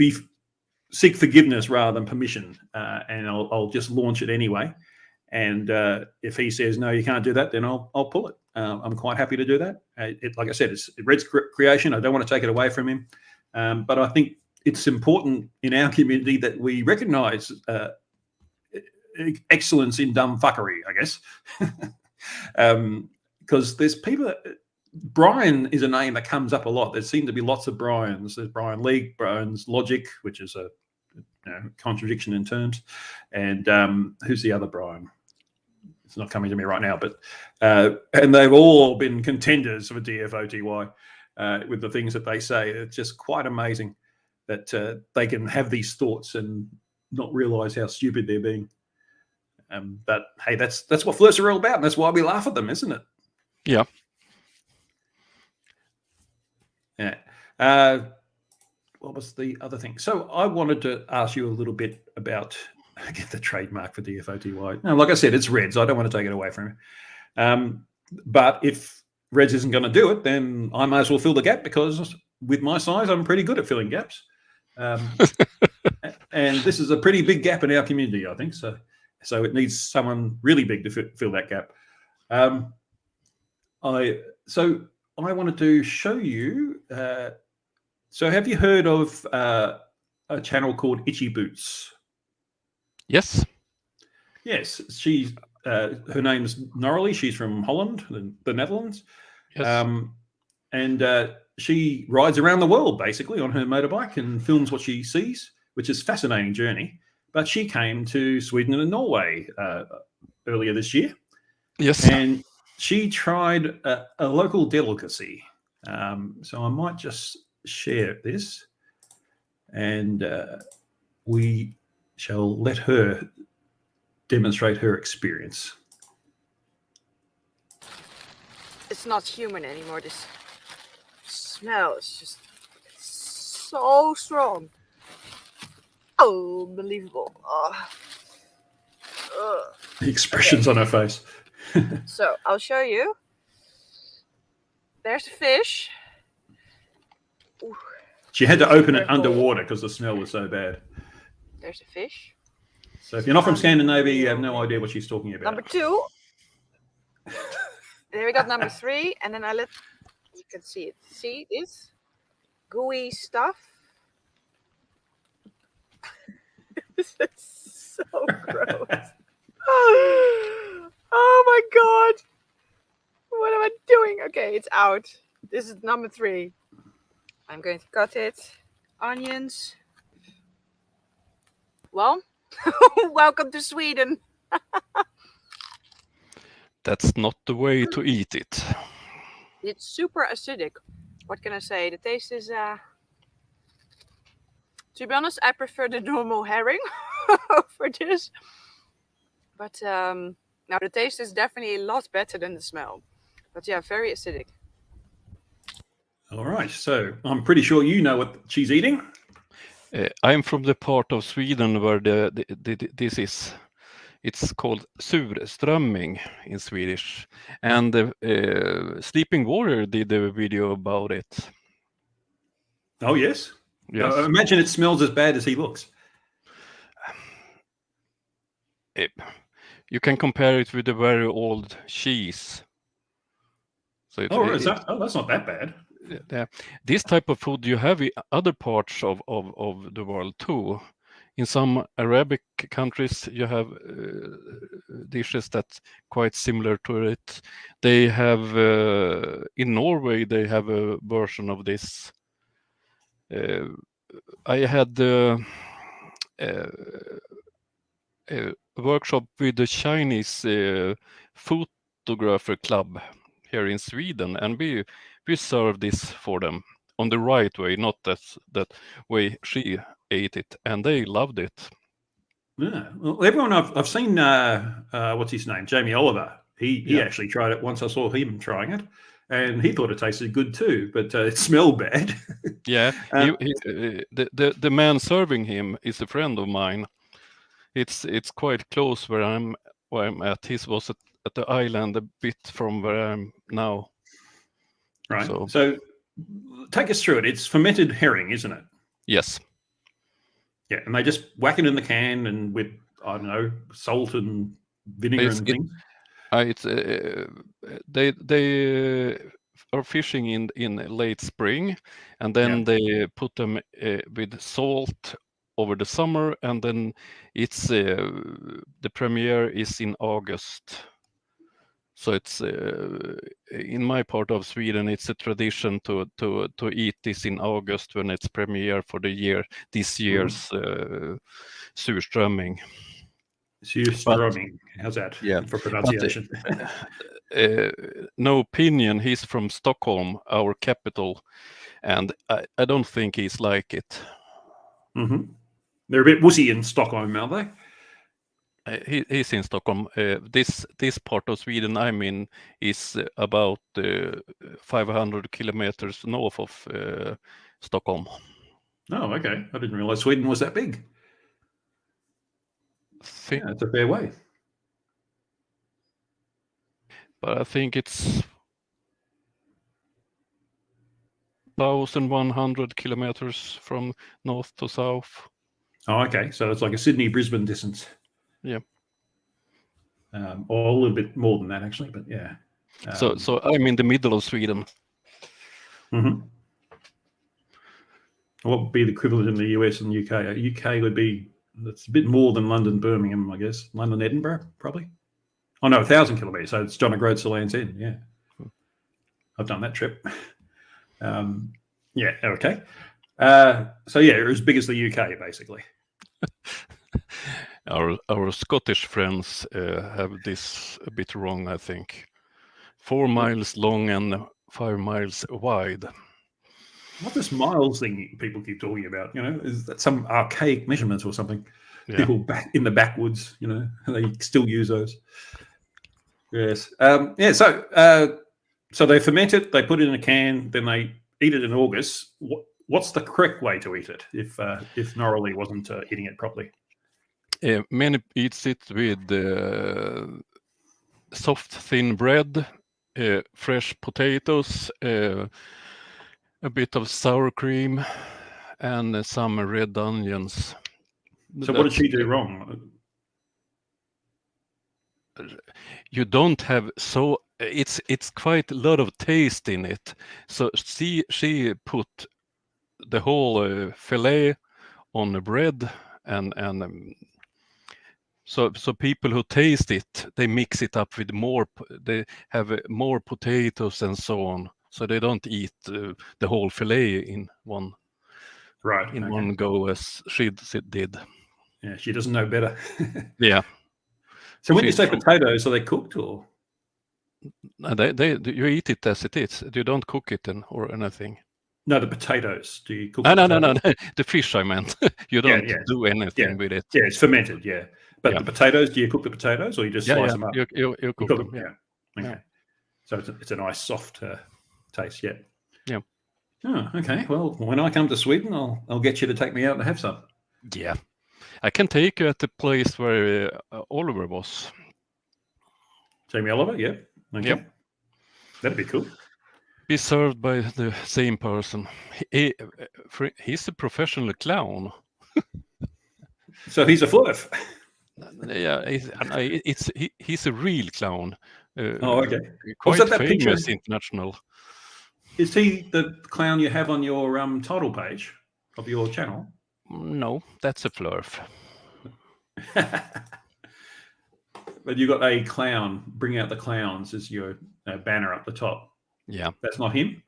seek forgiveness rather than permission, and I'll just launch it anyway. And if he says no, you can't do that, then I'll pull it. I'm quite happy to do that. Like I said, it's Red's creation. I don't want to take it away from him, but I think it's important in our community that we recognise excellence in dumb fuckery, I guess, because there's people. Brian is a name that comes up a lot. There seem to be lots of Brians. There's Brian League, Brian's Logic, which is a contradiction in terms, and who's the other Brian? It's not coming to me right now, but and they've all been contenders for DFOTY with the things that they say. It's just quite amazing that they can have these thoughts and not realise how stupid they're being. But hey, that's what flirts are all about, and that's why we laugh at them, isn't it? Yeah. Yeah. What was the other thing? So I wanted to ask you a little bit about get the trademark for DFOTY. Now, like I said, it's Reds. I don't want to take it away from him. But if Reds isn't going to do it, then I might as well fill the gap, because with my size, I'm pretty good at filling gaps. And this is a pretty big gap in our community, I think. So it needs someone really big to fill that gap. I wanted to show you. So have you heard of a channel called Itchy Boots? Yes. Yes. She's her name's Norley. She's from Holland, the Netherlands. Yes. And she rides around the world basically on her motorbike and films what she sees, which is a fascinating journey. But she came to Sweden and Norway earlier this year. Yes. And she tried a local delicacy. So I might just share this, and we shall let her demonstrate her experience. It's not human anymore. This smell is just so strong. Unbelievable. The expressions on her face. So I'll show you. There's a fish. Ooh. She had to open it underwater because the smell was so bad. There's a fish. So if you're not from Scandinavia, you have no idea what she's talking about. Number 2. Then we got number 3, and then you can see it. See this gooey stuff? This is so gross. Oh my god. What am I doing? Okay, it's out. This is number 3. I'm going to cut it. Onions. Well, Welcome to Sweden. That's not the way to eat it. It's super acidic. What can I say? The taste is, to be honest, I prefer the normal herring for this. But now the taste is definitely a lot better than the smell. But yeah, very acidic. All right, so I'm pretty sure you know what she's eating. I'm from the part of Sweden where this is. It's called surströmming in Swedish, and Sleeping Warrior did a video about it. Oh yes, yes. Imagine it smells as bad as he looks. You can compare it with a very old cheese. So that's not that bad. This type of food you have in other parts of the world too. In some Arabic countries, you have dishes that's quite similar to it. They have in Norway they have a version of this. I had a workshop with the Chinese photographer club here in Sweden, and we served this for them on the right way, not that way she ate it, and they loved it. Yeah, well, everyone I've seen, what's his name, Jamie Oliver. He actually tried it once. I saw him trying it, and he thought it tasted good too, but it smelled bad. Yeah, the man serving him is a friend of mine. It's quite close where I'm at. He was at the island a bit from where I'm now. Right. So take us through it. It's fermented herring, isn't it? Yes. Yeah, and they just whack it in the can and with, I don't know, salt and vinegar and things. They are fishing in late spring, and then they put them with salt over the summer, and then it's the premiere is in August. So it's in my part of Sweden, it's a tradition to eat this in August when it's premiere for this year's surströmming. Surströmming, how's that for pronunciation? No opinion, he's from Stockholm, our capital, and I don't think he's like it. Mm-hmm. They're a bit wussy in Stockholm, aren't they? He's in Stockholm. This part of Sweden I'm in is about 500 kilometers north of Stockholm. Oh, okay. I didn't realize Sweden was that big. Yeah, it's a fair way. But I think it's 1,100 kilometers from north to south. Oh, okay. So it's like a Sydney-Brisbane distance. Yeah. Or a little bit more than that, actually, but yeah. So I'm in the middle of Sweden. Mm-hmm. What would be the equivalent in the US and UK? UK would be, it's a bit more than London, Birmingham, I guess. London, Edinburgh, probably. Oh, no, 1,000 kilometres. So it's John O'Groats to Land's End, yeah. I've done that trip. Yeah, okay. So yeah, it was as big as the UK, basically. Our Scottish friends have this a bit wrong, I think. 4 miles long and 5 miles wide. What this miles thing people keep talking about? You know, is that some archaic measurements or something? Yeah. People back in the backwoods, you know, they still use those. Yes. Yeah. So they ferment it, they put it in a can, then they eat it in August. What's the correct way to eat it if Norrelly wasn't eating it properly? Many eats it with soft, thin bread, fresh potatoes, a bit of sour cream, and some red onions. So what did she do wrong? You don't have it's quite a lot of taste in it. So she put the whole fillet on the bread, and so people who taste it, they mix it up with more. They have more potatoes and so on. So they don't eat the whole fillet in one one go as she did. Yeah, she doesn't know better. Yeah. So when you say potatoes, are they cooked or? You eat it as it is. You don't cook it or anything. No, the potatoes. Do you cook? No. The fish, I meant. You don't do anything with it. Yeah, it's fermented. Yeah, but the potatoes. Do you cook the potatoes, or you just slice them up? You cook them. Yeah. Okay. So it's a nice soft taste. Yeah. Yeah. Oh, okay. Well, when I come to Sweden, I'll get you to take me out and have some. Yeah, I can take you at the place where Oliver was. Jamie Oliver. Yeah. Okay. Yep. That'd be cool. Be served by the same person. He's a professional clown. So he's a flurf. Yeah, he's a real clown. Okay. Quite famous international. Is he the clown you have on your title page of your channel? No, that's a flurf. But you got a clown. Bring out the clowns as your banner up the top. Yeah. That's not him?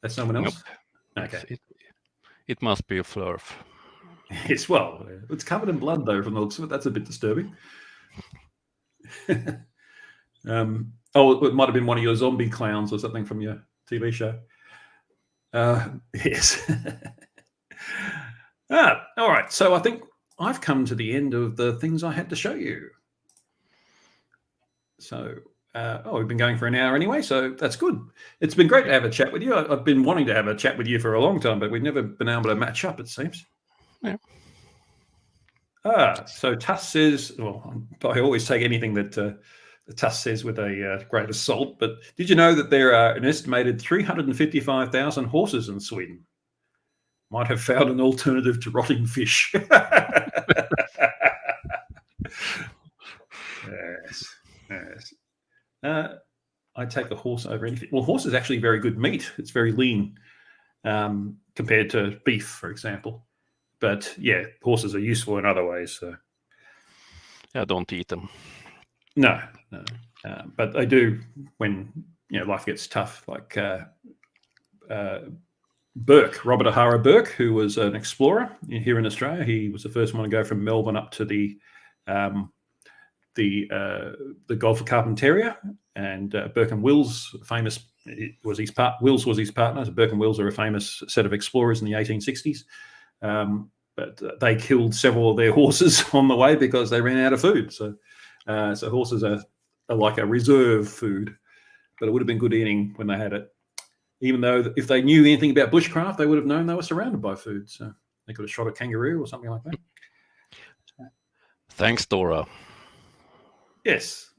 That's someone else? Nope. Okay. It must be a flurf. Yes, well, it's covered in blood, though, from the looks of it. That's a bit disturbing. It might have been one of your zombie clowns or something from your TV show. Yes. All right. So I think I've come to the end of the things I had to show you. So, we've been going for an hour anyway, so that's good. It's been great to have a chat with you. I've been wanting to have a chat with you for a long time, but we've never been able to match up, it seems. Yeah. So Tuss says, well, I always take anything that Tuss says with a grain of salt, but did you know that there are an estimated 355,000 horses in Sweden? Might have found an alternative to rotting fish. Yes. I take a horse over anything. Well, horse is actually very good meat. It's very lean compared to beef, for example. But yeah, horses are useful in other ways. So. Yeah, don't eat them. No. But I do when life gets tough. Like Burke, Robert O'Hara Burke, who was an explorer here in Australia. He was the first one to go from Melbourne up to the Gulf of Carpentaria, and Burke and Wills, famous, Wills was his partner. So Burke and Wills are a famous set of explorers in the 1860s. But they killed several of their horses on the way because they ran out of food. So horses are like a reserve food, but it would have been good eating when they had it. Even though if they knew anything about bushcraft, they would have known they were surrounded by food. So they could have shot a kangaroo or something like that. Thanks, Dora. Yes.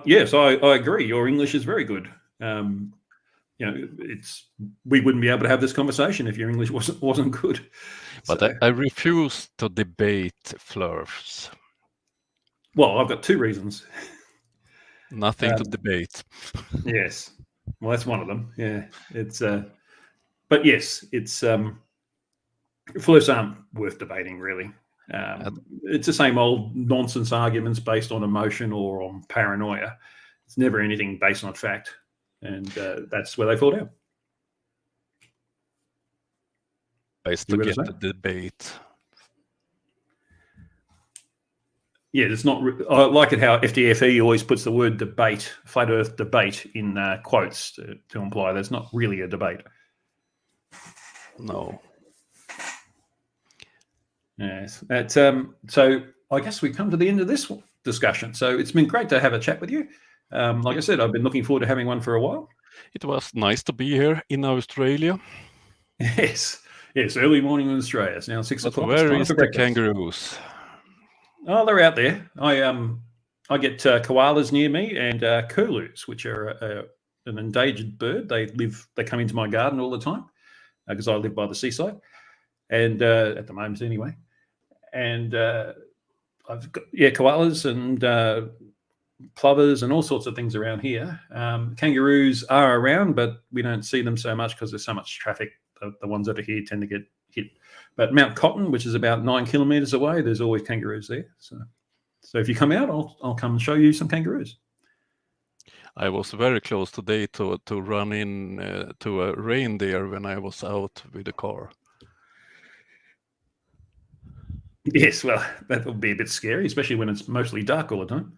Yes, I agree. Your English is very good. We wouldn't be able to have this conversation if your English wasn't good. But so, I refuse to debate flurfs. Well, I've got two reasons. Nothing to debate. Yes. Well, that's one of them. Yeah. But yes, it's flurfs aren't worth debating, really. It's the same old nonsense arguments based on emotion or on paranoia. It's never anything based on fact. And that's where they fall down. Based to get the debate. Yeah, it's not. I like it how FDFE always puts the word debate, flat Earth debate, in quotes to imply that's not really a debate. No. Yes. So I guess we've come to the end of this discussion. So it's been great to have a chat with you. Like I said, I've been looking forward to having one for a while. It was nice to be here in Australia. Yes, early morning in Australia. It's now 6 o'clock. Where is the kangaroos? Oh, they're out there. I get koalas near me and curlews, which are an endangered bird. They come into my garden all the time because I live by the seaside, and at the moment anyway. And I've got koalas and plovers and all sorts of things around here. Kangaroos are around, but we don't see them so much because there's so much traffic. The ones that are here tend to get hit. But Mount Cotton, which is about 9 kilometres away, there's always kangaroos there. So if you come out, I'll come and show you some kangaroos. I was very close today to run in to a reindeer when I was out with the car. Yes, well, that would be a bit scary, especially when it's mostly dark all the time.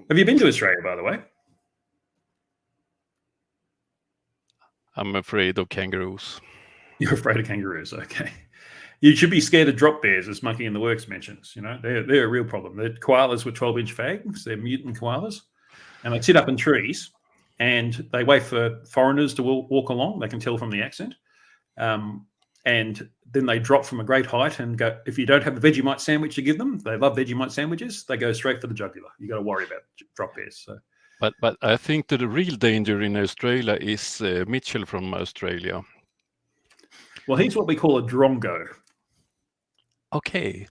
Have you been to Australia, by the way? I'm afraid of kangaroos. You're afraid of kangaroos, okay. You should be scared of drop bears, as Monkey in the Works mentions. You know, they're a real problem. They're koalas with 12-inch fangs. They're mutant koalas, and they sit up in trees, and they wait for foreigners to walk along. They can tell from the accent. And then they drop from a great height and go. If you don't have a Vegemite sandwich to give them, they love Vegemite sandwiches. They go straight for the jugular. You got to worry about drop bears. So. But I think that the real danger in Australia is Mitchell from Australia. Well, he's what we call a drongo. Okay.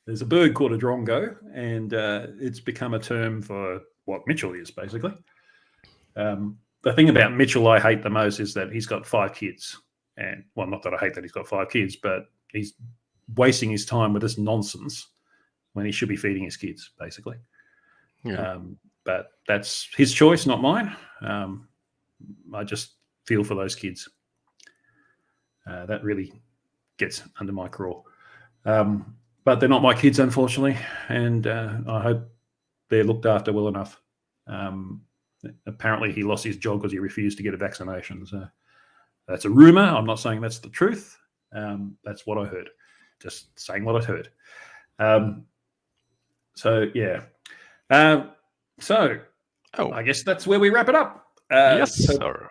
There's a bird called a drongo, and it's become a term for what Mitchell is, basically. The thing about Mitchell I hate the most is that he's got 5 kids. And, well, not that I hate that he's got 5 kids, but he's wasting his time with this nonsense when he should be feeding his kids, basically. Yeah. But that's his choice, not mine. I just feel for those kids. That really gets under my craw. But they're not my kids, unfortunately, and I hope they're looked after well enough. Apparently, he lost his job because he refused to get a vaccination. So that's a rumor. I'm not saying that's the truth. That's what I heard. Just saying what I heard. So, yeah. I guess that's where we wrap it up. Yes, sir.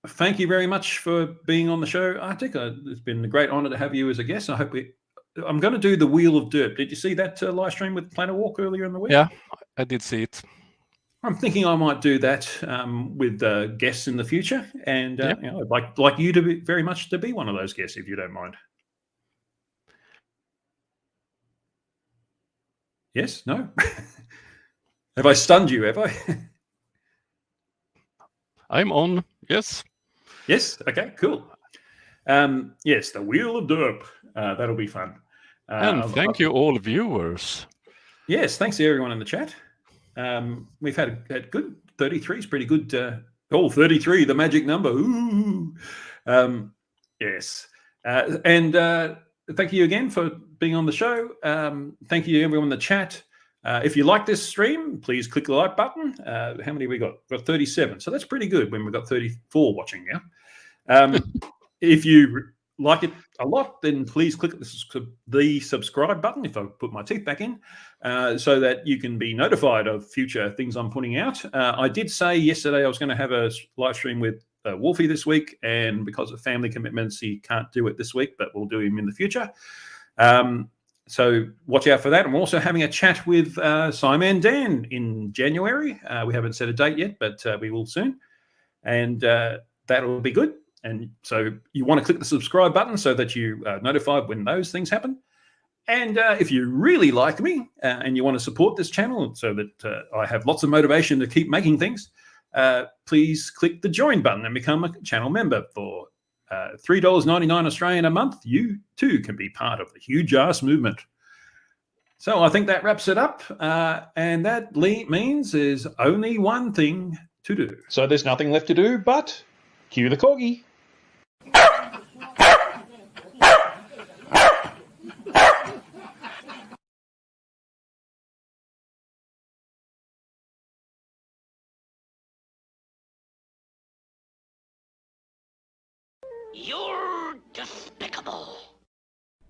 Thank you very much for being on the show, Arctic. It's been a great honor to have you as a guest. I hope I'm going to do the Wheel of Derp. Did you see that live stream with Planet Walk earlier in the week? Yeah, I did see it. I'm thinking I might do that with guests in the future, and Yeah. you know, I'd like you to be very much to be one of those guests, if you don't mind. Yes? No? Have I stunned you? Have I? I'm on. Yes. Yes. Okay. Cool. Yes, the Wheel of Derp. That'll be fun. And thank you, all viewers. Yes, thanks to everyone in the chat. We've had good 33 is pretty good. 33, the magic number. Ooh. Yes. And thank you again for being on the show. Thank you everyone in the chat. If you like this stream, please click the like button. How many have we got? We've got 37. So that's pretty good when we've got 34 watching now. If you like it a lot, then please click the subscribe button, if I put my teeth back in, so that you can be notified of future things I'm putting out. I did say yesterday I was going to have a live stream with Wolfie this week, and because of family commitments, he can't do it this week, but we'll do him in the future. So watch out for that. I'm also having a chat with Simon Dan in January. We haven't set a date yet, but we will soon. And that will be good. And so you want to click the subscribe button so that you are notified when those things happen. And if you really like me and you want to support this channel so that I have lots of motivation to keep making things, please click the join button and become a channel member. For $3.99 Australian a month, you too can be part of the HUGH JARSZ movement. So I think that wraps it up. And that means there's only one thing to do. So there's nothing left to do but cue the corgi. You're despicable.